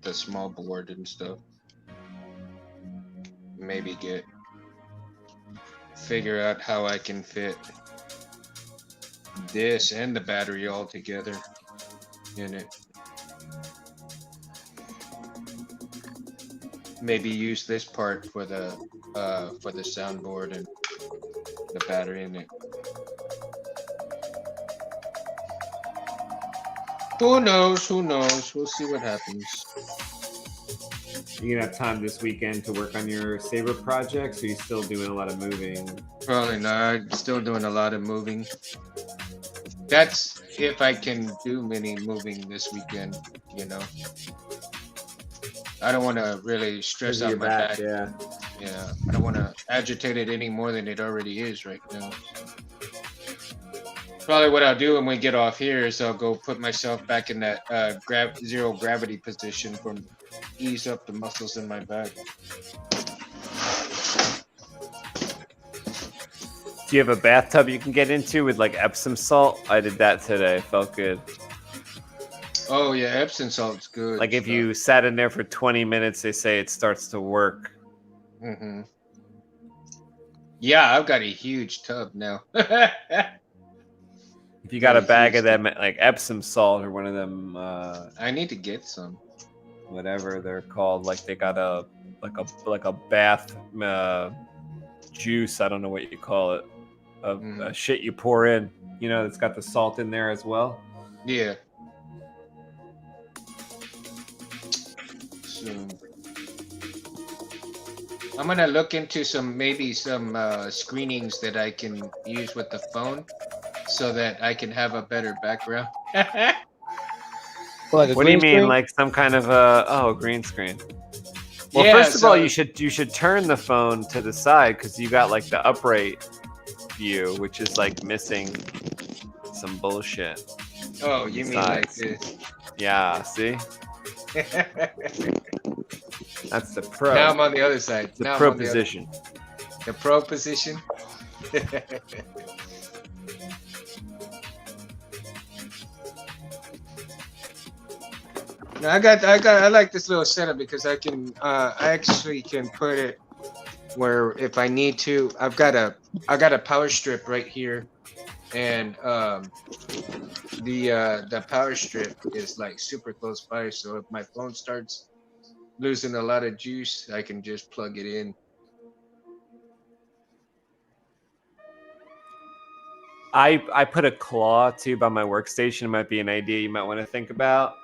the small board and stuff. Maybe figure out how I can fit this and the battery all together in it. maybe use this part for the soundboard and the battery in it. Who knows? Who knows? We'll see what happens. You gonna have time this weekend to work on your Saber projects, or you still doing a lot of moving? Probably not. Still doing a lot of moving. That's if I can do any moving this weekend, you know. I don't want to really stress out my back. Yeah. Yeah, I don't want to agitate it any more than it already is right now. Probably what I'll do when we get off here is I'll go put myself back in that zero gravity position for ease up the muscles in my back. Do you have a bathtub you can get into with like Epsom salt? I did that today. Felt good. Oh yeah, Epsom salt's good. Like if you sat in there for 20 minutes, they say it starts to work. Mm-hmm. Yeah, I've got a huge tub now. If you got a bag of them, like Epsom salt or one of them, I need to get some. whatever they're called, like they got a bath juice. I don't know what you call it. Of shit you pour in. You know, it's got the salt in there as well. Yeah. So I'm gonna look into maybe some screenings that I can use with the phone, so that I can have a better background. Like What do you mean, like some kind of green screen? Well, Yeah, first of all, so- you should turn the phone to the side because you got like the upright view, which is like missing some bullshit. Oh, you mean like this? Yeah, see, that's the pro. Now I'm on the other side. the Now I'm pro on the other- position. The pro position. No, I like this little setup because I actually can put it where if I need to. I got a power strip right here, and the power strip is like super close by. So if my phone starts losing a lot of juice, I can just plug it in. I put a claw tube on my workstation. It might be an idea you might want to think about,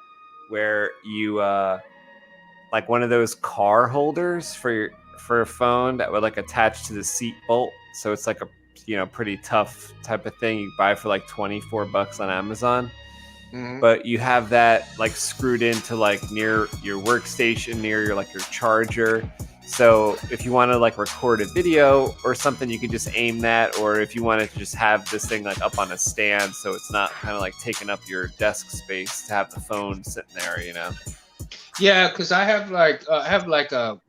where you like one of those car holders for a phone that would like attach to the seat bolt. So it's like a pretty tough type of thing you buy for like $24 on Amazon. Mhm. But you have that like screwed into like near your workstation, near your charger. So if you want to like record a video or something, you can just aim that. Or if you wanted to just have this thing like up on a stand, so it's not kind of like taking up your desk space to have the phone sitting there, Yeah, because I have like a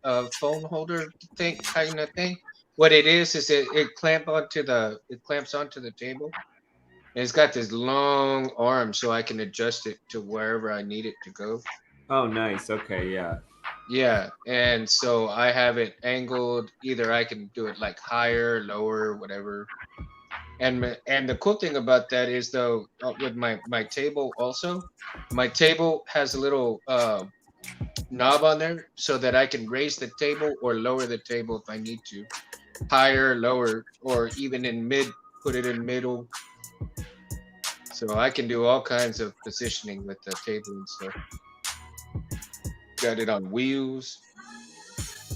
phone holder thing kind of thing. What it is it clamps onto the table. And it's got this long arm, so I can adjust it to wherever I need it to go. Oh, nice. Okay, yeah. Yeah, and so I have it angled. Either I can do it like higher, lower, whatever. And the cool thing about that is though, with my table also, my table has a little knob on there so that I can raise the table or lower the table if I need to, higher, lower, or even in mid, put it in middle. So I can do all kinds of positioning with the table and stuff. Got it on wheels.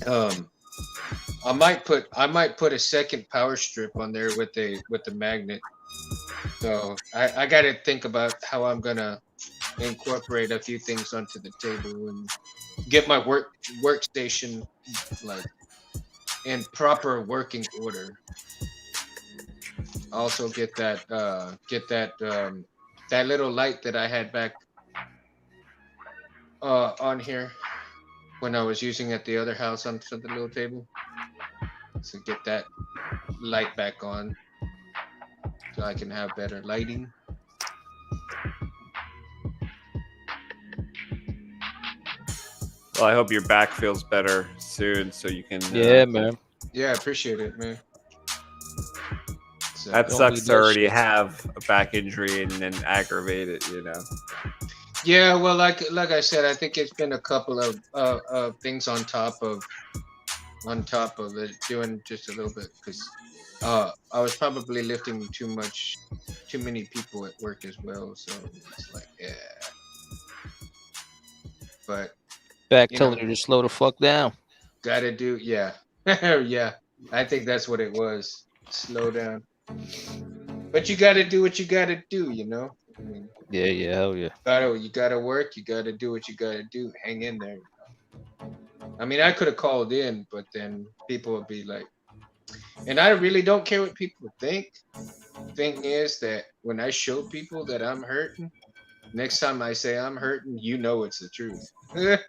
I might put a second power strip on there with the magnet. So I got to think about how I'm gonna incorporate a few things onto the table and get my workstation like in proper working order. Also get that that little light that I had back on here when I was using at the other house on the little table. So get that light back on so I can have better lighting. Well, I hope your back feels better soon, so you can. Yeah, man. Yeah, I appreciate it, man. So, That Don't sucks need to that already shit. have a back injury and then aggravate it, Yeah, well, like I said, I think it's been a couple of things on top of it, doing just a little bit because I was probably lifting too many people at work as well. So it's like, yeah, but Back you know, telling you to slow the fuck down. gotta do, yeah, yeah. I think that's what it was. Slow down, but you gotta do what you gotta do. I mean, Yeah, yeah, hell yeah. you gotta work. You gotta do what you gotta do. Hang in there. I mean, I could have called in, but then people would be like, and I really don't care what people think. Thing is that when I show people that I'm hurting, next time I say I'm hurting, it's the truth. There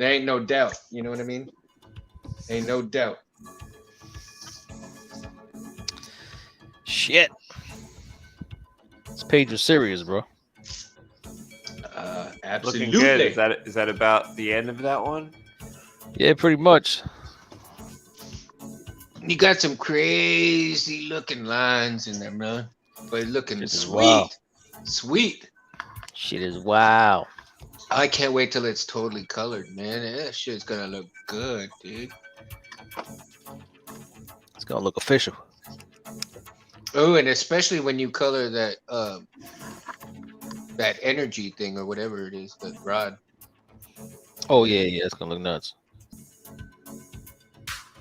ain't no doubt. You know what I mean? Ain't no doubt. Shit. This page is serious, bro. Looking good. Absolutely. Is that about the end of that one? Yeah, pretty much. You got some crazy looking lines in there, man. But looking Shit is sweet. wild. Sweet. Shit is wow. I can't wait till it's totally colored, man. That shit's gonna look good, dude. It's gonna look official. Oh, and especially when you color that that energy thing or whatever it is, that rod. Oh yeah, yeah, it's gonna look nuts.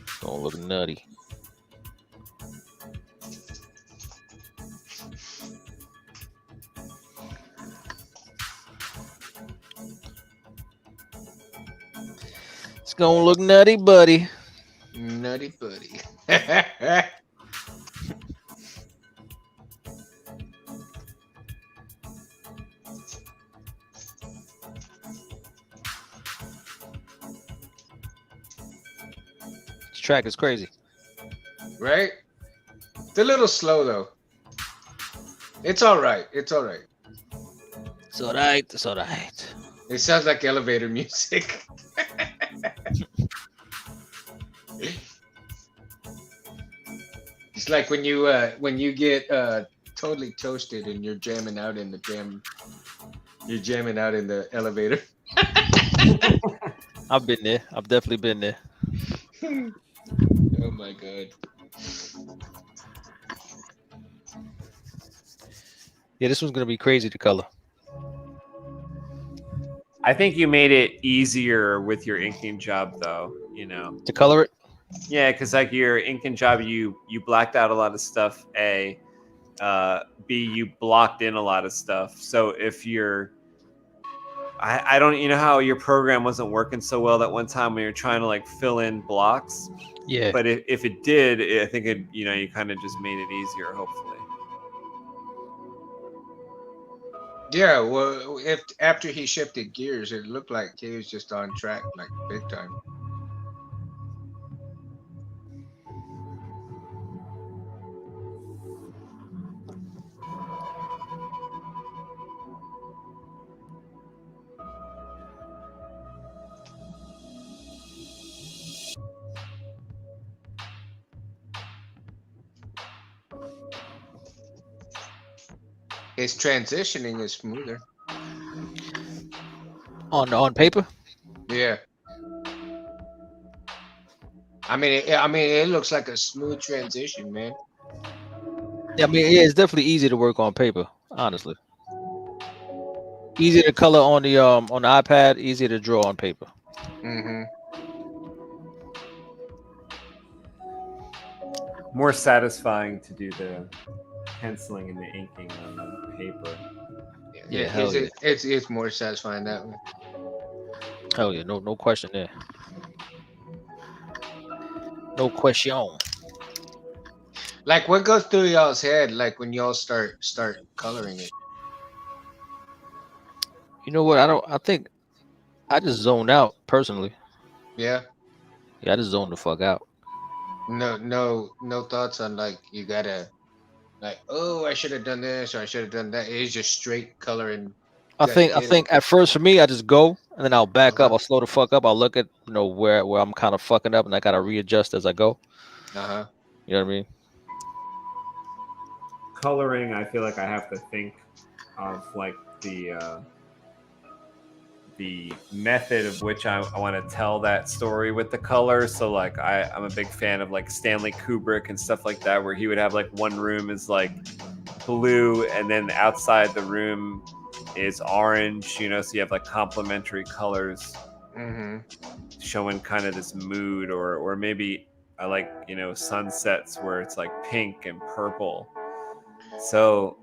It's gonna look nutty. It's gonna look nutty, buddy. Nutty buddy. This track is crazy. Right? It's a little slow though. It's all right. It's all right. It's alright. It's alright. It sounds like elevator music. It's like when you get totally toasted and you're jamming out in the elevator. I've been there. I've definitely been there. Oh my god. Yeah, this one's gonna be crazy to color. I think you made it easier with your inking job, though. To color it? Yeah, because like your inking job, you blacked out a lot of stuff. A, B, you blocked in a lot of stuff. So if I don't, how your program wasn't working so well that one time when you're trying to like fill in blocks. Yeah. But if it did, I think it, you kind of just made it easier, hopefully. Yeah, well, if after he shifted gears, it looked like he was just on track, like big time. His transitioning is smoother. On paper? Yeah. I mean, it looks like a smooth transition, man. Yeah, I mean, yeah, it's definitely easy to work on paper, honestly. Easy to color on the iPad, easy to draw on paper. Mm-hmm. More satisfying to do the penciling and the inking on the paper. Yeah, hell yeah. It's more satisfying that way. Hell yeah, no question there. No question. Like, what goes through y'all's head, like when y'all start coloring it? You know what? I think I just zoned out personally. Yeah. Yeah, I just zoned the fuck out. No thoughts on like you gotta, like, oh, I should have done this or I should have done that. It's just straight coloring. I think at first for me, I just go and then I'll back up. I'll slow the fuck up. I'll look at where I'm kind of fucking up and I gotta readjust as I go. Uh-huh. You know what I mean? Coloring, I feel like I have to think of like the the method of which I want to tell that story with the color. So like I'm a big fan of like Stanley Kubrick and stuff like that, where he would have like one room is like blue and then outside the room is orange, you know, so you have like complementary colors showing kind of this mood, or maybe I like, you know, sunsets where it's like pink and purple. So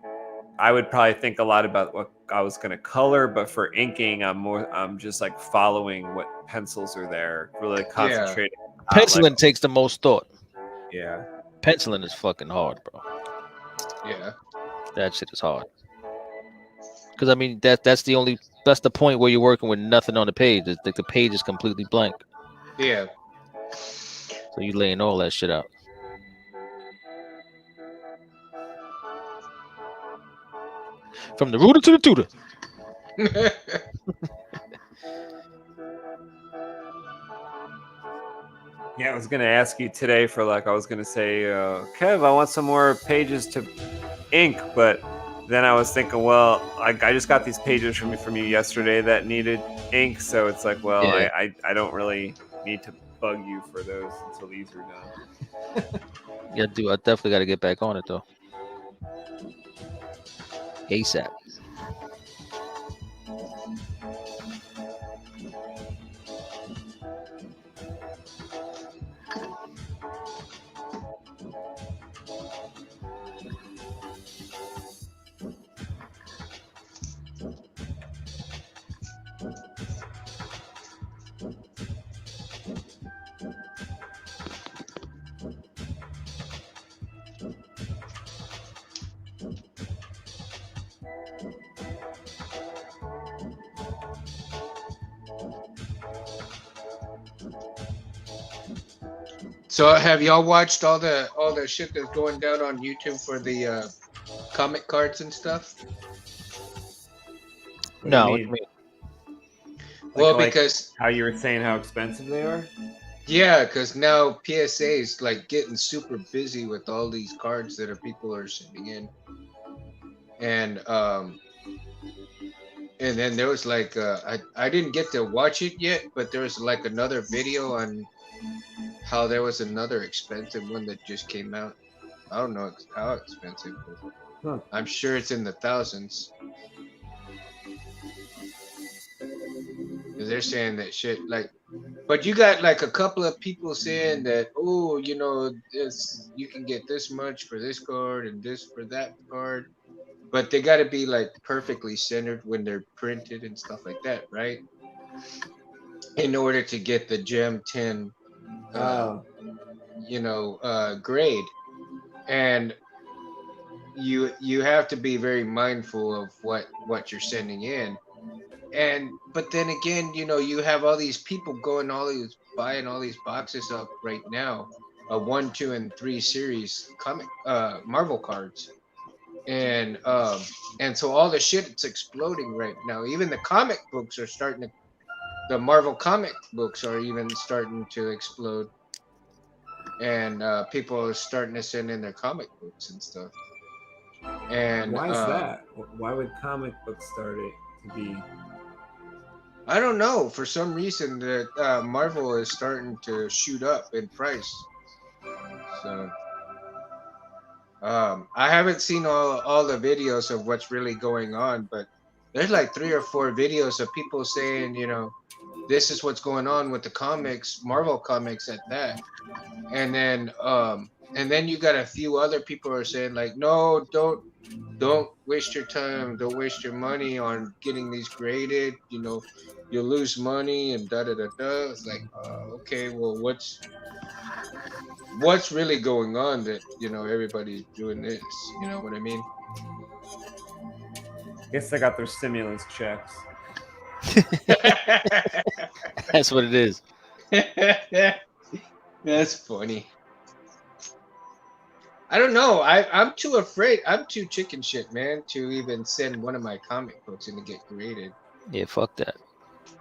I would probably think a lot about what I was going to color, but for inking, I'm just like following what pencils are there, really concentrating. Penciling takes the most thought. Yeah. Penciling is fucking hard, bro. Yeah. That shit is hard. Because I mean that's the point where you're working with nothing on the page. It's like the page is completely blank. Yeah. So you're laying all that shit out. From the rooter to the tutor. Yeah, I was going to ask you today for like, I was going to say, Kev, I want some more pages to ink, but then I was thinking, well, I just got these pages from you yesterday that needed ink, so it's like, well, yeah. I don't really need to bug you for those until these are done. Yeah, dude, I definitely got to get back on it though. ASAP. So have y'all watched all the shit that's going down on YouTube for the comic cards and stuff? No, what do you mean? Well, because how you were saying how expensive they are? Yeah, because now PSA is like getting super busy with all these cards that people are sending in, and then there was like I didn't get to watch it yet, but there was like another video on how there was another expensive one that just came out. I don't know how expensive, but I'm sure it's in the thousands. They're saying that shit like, but you got like a couple of people saying that, oh, you know, this you can get this much for this card and this for that card, but they got to be like perfectly centered when they're printed and stuff like that, right? In order to get the Gem 10 grade, and you have to be very mindful of what you're sending in. But then again, you know, you have all these people buying all these boxes up right now, 1, 2, and 3 series comic Marvel cards, and so all the shit, it's exploding right now. Even the comic books are starting to. The Marvel comic books are even starting to explode, and people are starting to send in their comic books and stuff. And why is that? Why would comic books start it to be? I don't know. For some reason, that Marvel is starting to shoot up in price. So I haven't seen all the videos of what's really going on, but there's like 3 or 4 videos of people saying, you know, this is what's going on with the comics, Marvel comics at that. And then you got a few other people who are saying like, no, don't waste your time, don't waste your money on getting these graded, you know, you'll lose money and da da da da. It's like, okay, well, what's really going on that, you know, everybody's doing this, you know what I mean? Guess they got their stimulus checks. That's what it is. That's funny. I don't know. I'm too afraid. I'm too chicken shit, man, to even send one of my comic books in to get graded. Yeah, fuck that.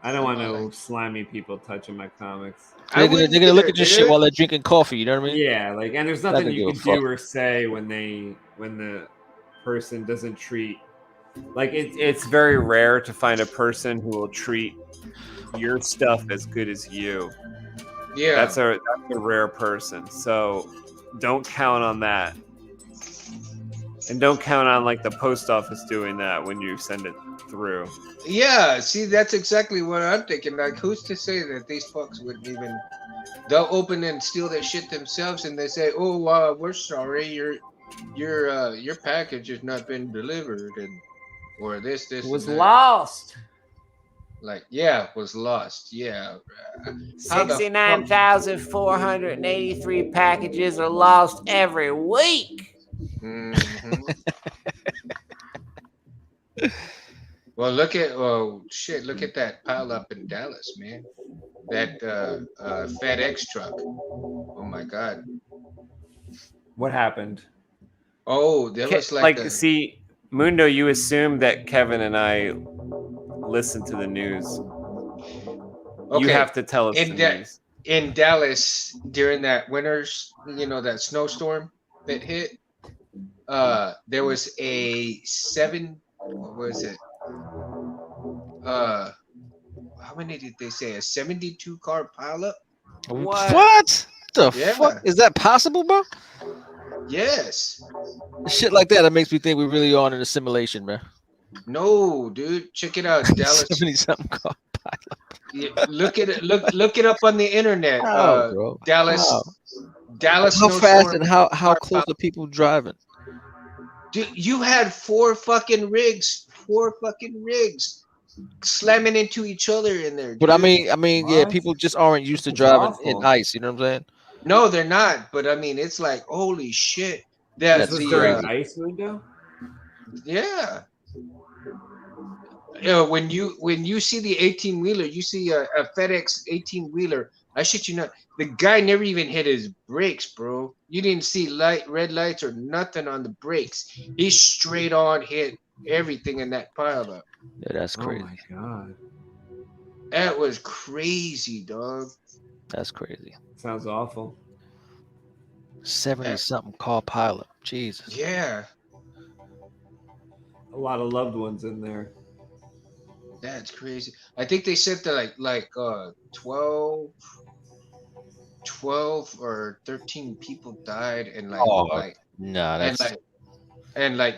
I don't want no slimy people touching my comics. They're gonna look at your shit while they're drinking coffee. You know what I mean? Yeah, like, and there's nothing you can do or say when the person doesn't treat Like it's very rare to find a person who will treat your stuff as good as you. Yeah. That's a rare person. So don't count on that. And don't count on like the post office doing that when you send it through. Yeah, see, that's exactly what I'm thinking. Like, who's to say that these fucks wouldn't even? They'll open and steal their shit themselves, and they say, "Oh, we're sorry, your package has not been delivered," and or this, It was and that. lost. Like, yeah, was lost. Yeah. How the fuck- 69,483 packages are lost every week. Mhm. Well, look at look at that pile up in Dallas, man. That FedEx truck. Oh my God. What happened? Oh, there was like a, see, Mundo, you assume that Kevin and I listen to the news. okay. You have to tell us in the that news. in Dallas during that winter's, that snowstorm that hit. There was a what was it? How many did they say? A 72 car pileup? What? The Yeah. fuck is that possible, bro? Yes. Shit like that makes me think we really are in a simulation, man. No, dude. Check it out, Dallas. 70-something car pilot. Yeah, look at it. Look it up on the internet. How, bro? Dallas. How? Dallas. How fast snowstorm and how car close are people driving? Dude, you had four fucking rigs slamming into each other in there. But I dude. mean, yeah, What? people just aren't used to That's driving in awful. ice. You know what I'm saying? No, they're not. But I mean, it's like holy shit. This That was the during ice window? yeah. When you see the 18-wheeler, you see a FedEx 18-wheeler. I shit you not. The guy never even hit his brakes, bro. You didn't see red lights or nothing on the brakes. He straight on hit everything in that pile up. Yeah, that's crazy. Oh my god. That was crazy, dog. That's crazy. Sounds awful. 70-something car pilot. Jesus. Yeah, A lot of loved ones in there. that's crazy. I think they said that like 12 or 13 people died and Nah, and that's like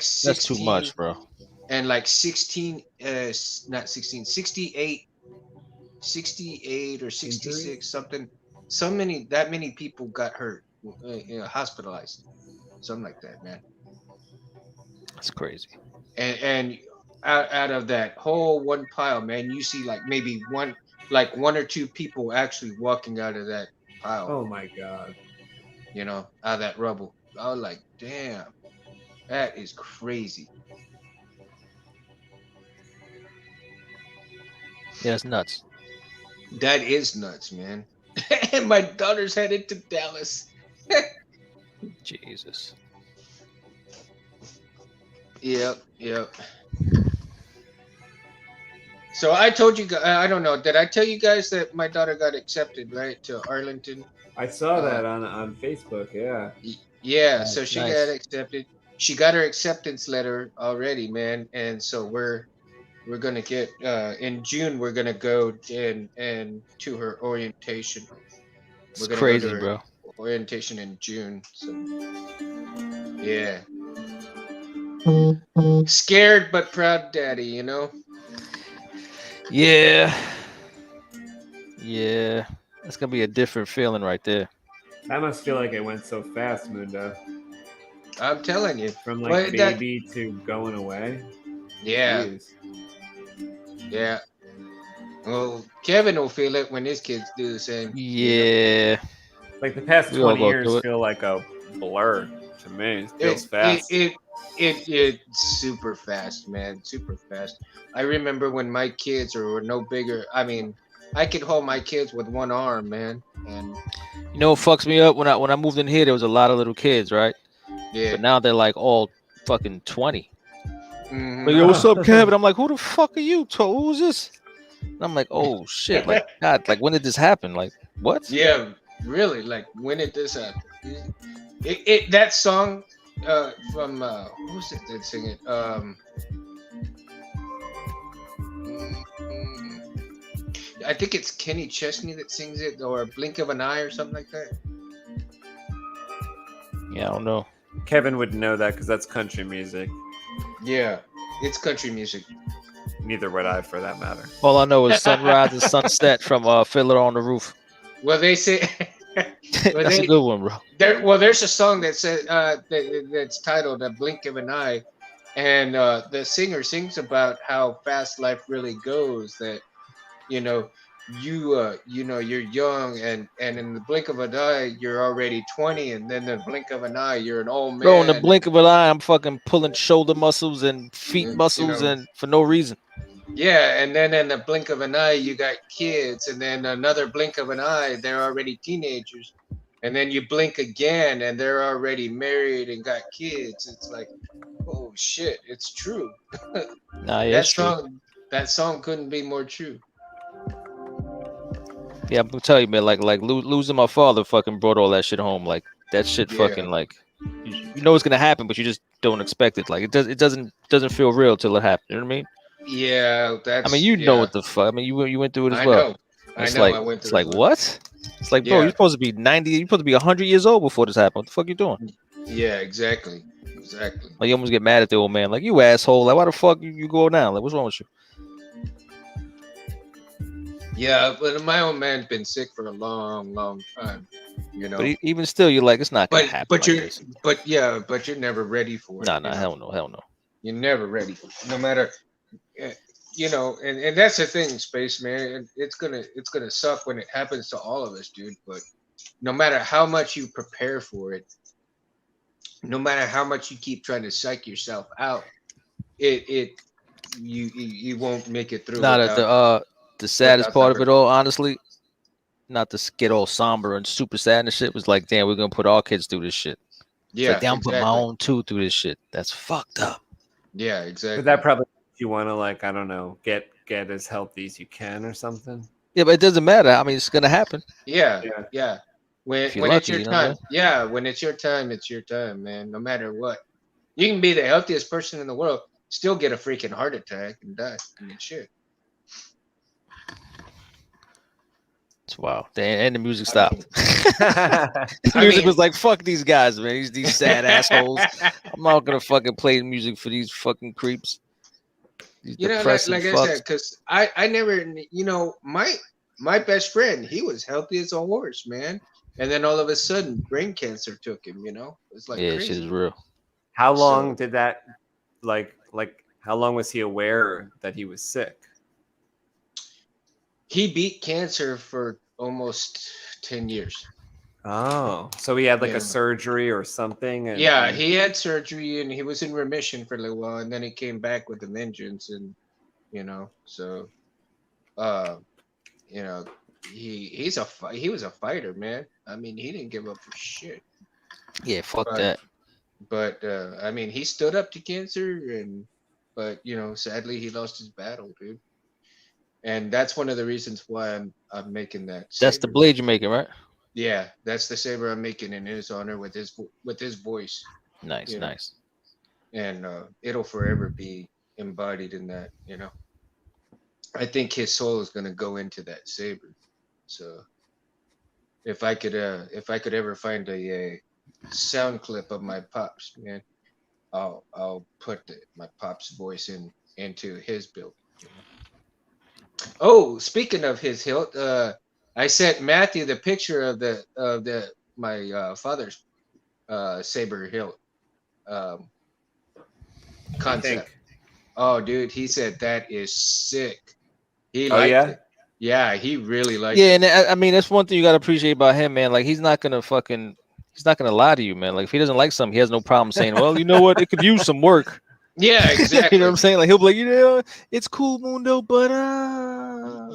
16, that's too much, bro. and like 16 not 16 68 or 66 Injuries? something, that many people got hurt, hospitalized, something like that, man. That's crazy. And out of that whole one pile, man, you see like maybe one or two people actually walking out of that pile, Oh my god. out of that rubble. I was like, damn, that is crazy. Yeah, it's nuts. That is nuts, man. And my daughter's headed to Dallas. Jesus. Yep. So I told you guys, I don't know, did I tell you guys that my daughter got accepted, right, to Arlington? I saw that on Facebook, yeah. Yeah, so she Nice. got accepted. She got her acceptance letter already, man. And so we're gonna get in June. We're gonna go and to her orientation. It's We're gonna crazy, go to her bro. orientation in June. So yeah, scared but proud, daddy. Yeah. Yeah. That's gonna be a different feeling right there. That must feel like it went so fast, Mundo. I'm telling you. From Well, like that- baby to going away. Yeah, Jeez. yeah. Well, Kevin will feel it when his kids do the same. Yeah. Like the past We all 20 go years through it. feel like a blur to me. It feels fast. It's super fast, man. Super fast. I remember when my kids were no bigger. I mean, I could hold my kids with one arm, man. And You know what fucks me up? When I moved in here, there was a lot of little kids, right? yeah. But now they're like all fucking 20. Mhm. Like, yo, what's up, Kevin? I'm like, who the fuck are you? Who's this? And I'm like, oh shit. Like, God, like when did this happen? Like, what? Yeah, really. Like, when did this happen? That song from who was it that sing it? I think it's Kenny Chesney that sings it, or Blink of an Eye, or something like that. Yeah, I don't know. Kevin would know that because that's country music. Yeah, it's country music. Neither would I, for that matter. All I know is Sunrise and Sunset from Fiddler on the Roof. Well, they say That's a good one, bro. there's a song that says that's titled "A Blink of an Eye," and the singer sings about how fast life really goes. That you know, you're young, and in the blink of an eye, you're already 20, and then in the blink of an eye, you're an old man. Bro, in the blink of an eye, I'm fucking pulling shoulder muscles and feet You muscles, know. and for no reason. Yeah, and then in the blink of an eye, you got kids, and then another blink of an eye, they're already teenagers, and then you blink again, and they're already married and got kids. It's like, oh shit, it's true. Nah, yeah, That song couldn't be more true. Yeah, I'm gonna tell you, man. Like losing my father fucking brought all that shit home. Like that shit, Yeah. fucking like you know it's gonna happen, but you just don't expect it. Like it doesn't feel real till it happens. You know what I mean? Yeah, that's. I mean, you know what the fuck. I mean, you went through it as I well. know. It's I know. like I went it's through like it. what? It's like, bro, Yeah. you're supposed to be 90. You're supposed to be 100 years old before this happened. What the fuck you doing? Yeah, exactly. Like you almost get mad at the old man. Like you asshole. Like why the fuck you go now? Like what's wrong with you? Yeah, but my old man's been sick for a long, long time. You know. But even still, you're like it's not gonna happen. But like you're this. but you're never ready for it. Nah, you know? hell no. You're never ready for it. No matter, you know, and that's the thing, spaceman. It's gonna suck when it happens to all of us, dude. But no matter how much you prepare for it, no matter how much you keep trying to psych yourself out, you won't make it through. The saddest without part that of it all, honestly, not to get all somber and super sad and shit, was like, damn, we're gonna put our kids through this shit. It's Yeah, like, damn, exactly. put my own two through this shit. That's fucked up. Yeah, exactly. But that probably makes you want to, like, I don't know, get as healthy as you can or something. Yeah, but it doesn't matter. I mean, it's gonna happen. Yeah. When If you're it's lucky, your you know what I time, yeah, when it's your time, man. No matter what, you can be the healthiest person in the world, still get a freaking heart attack and die. I mean, shit. It's wow. And the music stopped. Yeah. The music was like, fuck these guys, man. These sad assholes. I'm not gonna fucking play the music for these fucking creeps. These You know, depressing like I fucks. said, because I never, you know, my best friend, he was healthy as a horse, man. And then all of a sudden, brain cancer took him. You know, it's like Yeah, crazy. shit is real. How long So- did that, like, how long was he aware that he was sick? He beat cancer for almost 10 years. Oh, so he had like Yeah. a surgery or something? And, Yeah, and- he had surgery and he was in remission for a little while, and then he came back with a vengeance, and you know, so you know, he was a fighter, man. I mean, he didn't give up for shit. Yeah, fuck Right. that. But I mean, he stood up to cancer, but you know, sadly, he lost his battle, dude. And that's one of the reasons why I'm making that. That's the saber. blade you're making, right? Yeah, that's the saber I'm making in his honor with his voice. Nice, Yeah. nice. And it'll forever be embodied in that, you know. I think his soul is gonna go into that saber. So if I could ever find a sound clip of my pops, man, I'll put my pop's voice into his build. You know? Oh, speaking of his hilt, I sent Matthew the picture of my father's saber hilt concept. think? Oh, dude, he said that is sick. He Oh, liked yeah? it. Yeah, he really liked Yeah, it. and I mean that's one thing you gotta appreciate about him, man. Like he's not gonna lie to you, man. Like if he doesn't like something, he has no problem saying, well, you know what, it could use some work. Yeah, exactly. You know what I'm saying? Like he'll be like, you know, it's cool, Mundo, but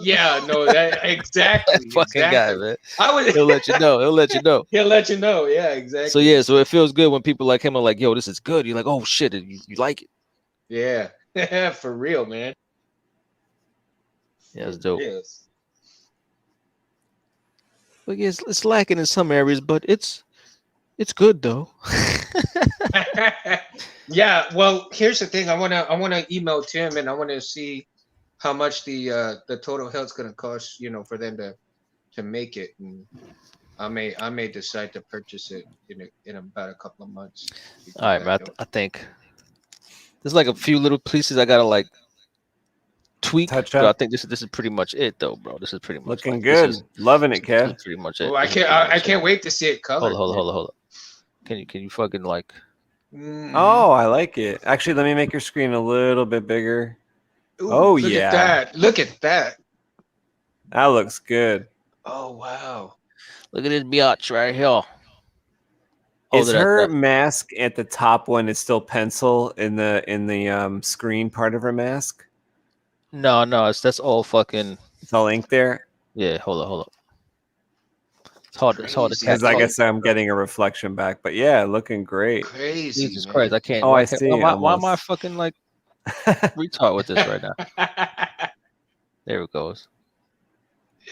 Yeah, no, that exactly. that fucking guy, exactly. man. I would. He'll let you know. He'll let you know. He'll let you know. Yeah, exactly. So yeah, so it feels good when people like him are like, yo, this is good. You're like, oh shit, you like it. Yeah, for real, man. Yeah, it's dope. Yes. But yeah, it's lacking in some areas, but it's good though. Yeah, well, here's the thing. I wanna email Tim and I wanna see how much the total health's gonna cost, you know, for them to make it, and I may decide to purchase it in about a couple of months. All right, man. I think there's like a few little pieces I gotta like tweak. Touch But I up. think this is pretty much it, though, bro. This is pretty much Looking like, good. This is Loving it, this is Kev. pretty much it. Oh, I This is pretty much I it. can't wait to see it colored. Hold up. Can you fucking like? Oh, I like it. Actually, let me make your screen a little bit bigger. Ooh, Oh, look yeah. at that! Look at that! That looks good. Oh wow! Look at this biatch right here. Is that- her that- mask at the top one is still pencil in the screen part of her mask? No, that's all fucking. It's all ink there. Yeah, hold up. It's hard to Crazy. catch. Because I guess I'm getting a reflection back. But yeah, looking great. Crazy! Jesus man. Christ, I can't. Oh, why I can't- see, Why am I almost. fucking like retard with this right now? There it goes.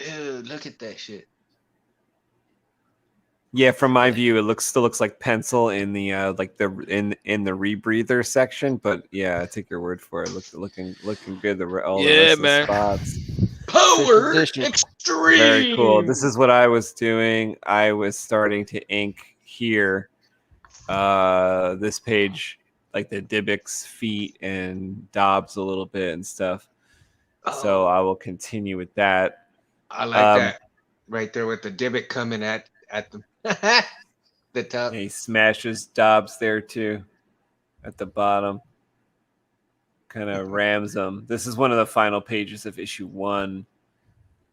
Ew, look at that shit. Yeah, from my view, it still looks like pencil in the like the in the rebreather section. But yeah, I take your word for it. Looking good. All the Yeah, rest of the man. spots. Power Edition. extreme. Very cool. This is what I was doing. I was starting to ink here. This page, like the Dybbuk's feet and Dobbs a little bit and stuff. So I will continue with that. I like that right there with the Dybbuk coming at the the top. And he smashes Dobbs there too at the bottom. Kind of rams them. This is one of the final pages of issue 1.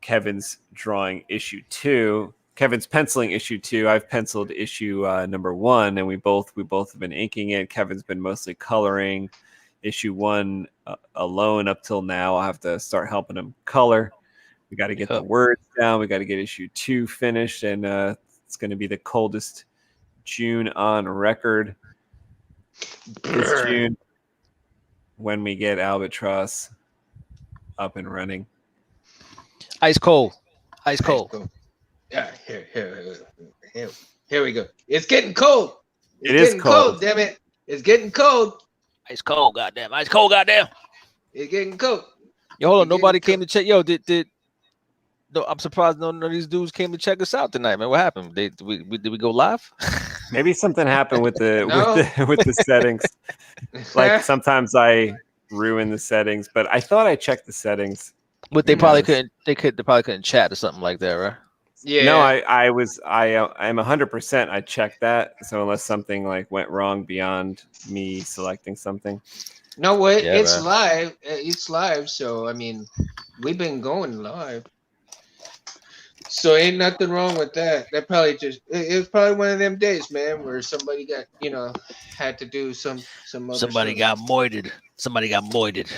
Kevin's drawing issue 2. Kevin's penciling issue 2. I've penciled issue number 1, and we both have been inking it. Kevin's been mostly coloring issue 1 alone up till now. I'll have to start helping him color. We got to get the words down. We got to get issue 2 finished, and it's going to be the coldest June on record this June when we get Albatross up and running. Ice cold. Yeah, here we go. It's getting cold. It is cold. Damn it! It's getting cold. Ice cold, goddamn. Ice cold, goddamn. It's getting cold. Yo, hold on. It's getting Nobody came cold. to check. Yo, did no, I'm surprised none of these dudes came to check us out tonight, man. What happened? Did we go live? Maybe something happened with the No. with the settings. Like sometimes I ruin the settings, but I thought I checked the settings. But they Who probably knows? couldn't. They probably couldn't chat or something like that, right? Yeah. No, I'm 100%. I checked that. So unless something like went wrong beyond me selecting something. No way. Yeah, It's man. live. It's live. So I mean, we've been going live. So ain't nothing wrong with that. That probably it was probably one of them days, man, where somebody got had to do some other Somebody stuff. got moited. Somebody got moited.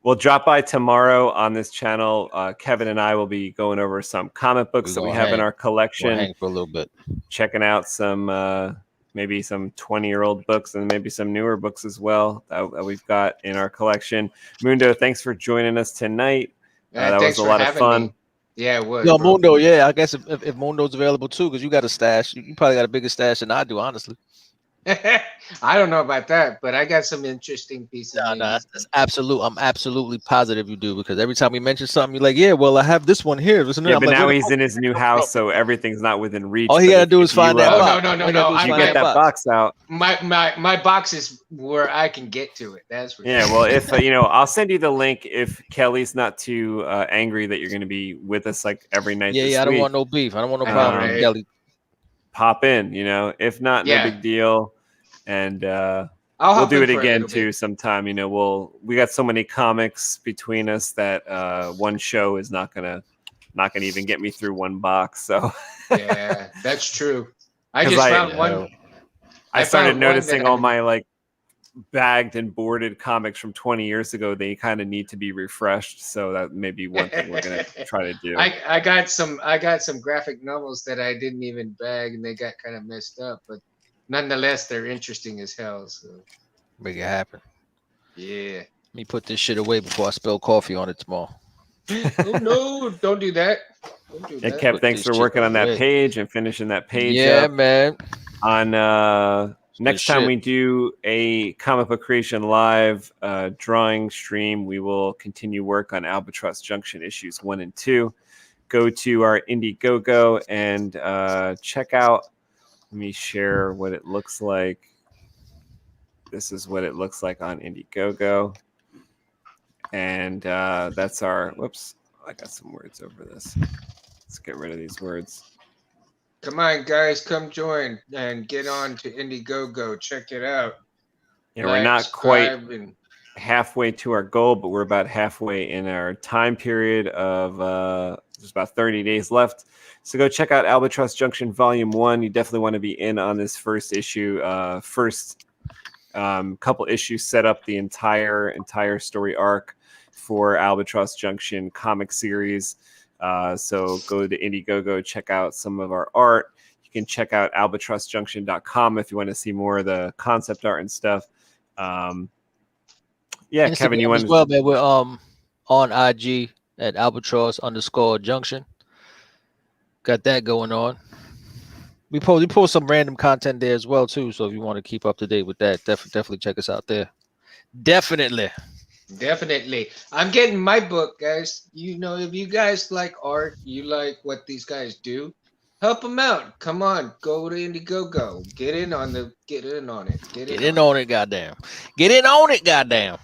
We'll drop by tomorrow on this channel. Kevin and I will be going over some comic books that we gonna have in hang. our We'll collection, hang for a little bit. checking out some maybe some 20-year-old books and maybe some newer books as well that we've got in our collection. Mundo, thanks for joining us tonight. That Thanks was a for lot of having fun. me. Yeah, it was. Yo, bro. Mundo, yeah, I guess if Mundo's available too, because you got a stash. You probably got a bigger stash than I do, honestly. I don't know about that, but I got some interesting pieces. No, maybe. that's absolute. I'm absolutely positive you do, because every time we mention something, you're like, yeah, well, I have this one here. Listen, Yeah, I'm but like, now where the he's in his new house, so everything's not within reach. All he But gotta if- do is if find you, that Oh, box. no, All he no, gotta do is I you find get that box out. My box is where I can get to it. That's for Yeah, sure. well, if I'll send you the link if Kelly's not too angry that you're going to be with us like every night. Yeah, this yeah. I don't week. want no beef. I don't want no I know, problem right? with Kelly. Pop in, if not, Yeah. no big deal. And I'll we'll hop do in it for a again little too bit. sometime. We got so many comics between us that one show is not gonna even get me through one box. So Yeah, that's true. I 'Cause just I- found one. I I started found one noticing that all I- my like bagged and boarded comics from 20 years ago. They kind of need to be refreshed. So that may be one thing we're gonna try to do. I got some graphic novels that I didn't even bag, and they got kind of messed up, but nonetheless, they're interesting as hell. So Make it happen. yeah. Let me put this shit away before I spill coffee on it tomorrow. Oh no! Don't do that. Don't do Yeah, that. Kev, Put thanks this for shit working on that away. page and finishing that page Yeah, up man. on Next time shit. we do a comic book creation live drawing stream, we will continue work on Albatross Junction issues 1 and 2. Go to our Indiegogo and check out. Let me share what it looks like. This is what it looks like on Indiegogo. And that's our, whoops, I got some words over this. Let's get rid of these words. Come on, guys, come join and get on to Indiegogo. Check it out. Yeah, we're not quite subscribe, halfway to our goal, but we're about halfway in our time period of there's about 30 days left. So go check out Albatross Junction Volume 1. You definitely want to be in on this first issue. First couple issues set up the entire story arc for Albatross Junction comic series. So go to Indiegogo, check out some of our art. You can check out albatrossjunction.com if you want to see more of the concept art and stuff. Yeah, Instagram Kevin, you want as well, man? We're on IG at albatross_junction. Got that going on. We post some random content there as well too. So if you want to keep up to date with that, definitely check us out there. Definitely. I'm getting my book, guys. You know, if you guys like art, you like what these guys do, help them out. Come on, go to Indiegogo. Get in on it. Get in on it, goddamn. Get in on it, goddamn.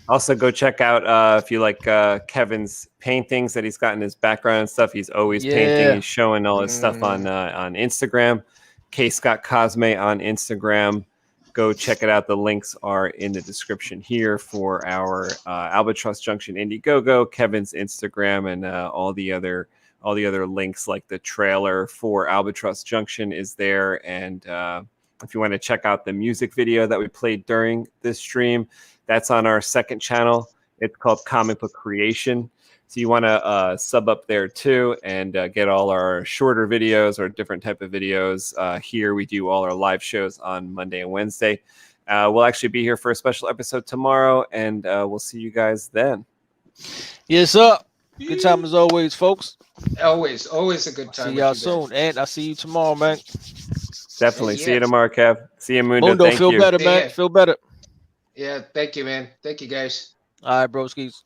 Also, go check out if you like Kevin's paintings that he's got in his background and stuff. He's always painting. He's showing all his stuff on Instagram. K Scott Cosme on Instagram. Go check it out. The links are in the description here for our Albatross Junction Indiegogo, Kevin's Instagram, and all the other links, like the trailer for Albatross Junction is there. And if you want to check out the music video that we played during this stream, that's on our second channel. It's called Comic Book Creation. So you want to sub up there too and get all our shorter videos or different type of videos. Here we do all our live shows on Monday and Wednesday. We'll actually be here for a special episode tomorrow, and we'll see you guys then. Yes, sir. Good time as always, folks. Always a good time. See y'all soon, and I'll see you tomorrow, man. Definitely. See you tomorrow, Kev. See you, Mundo. Mundo, Thank feel you. better, man. Feel better. Yeah, thank you, man. Thank you, guys. All right, broskies.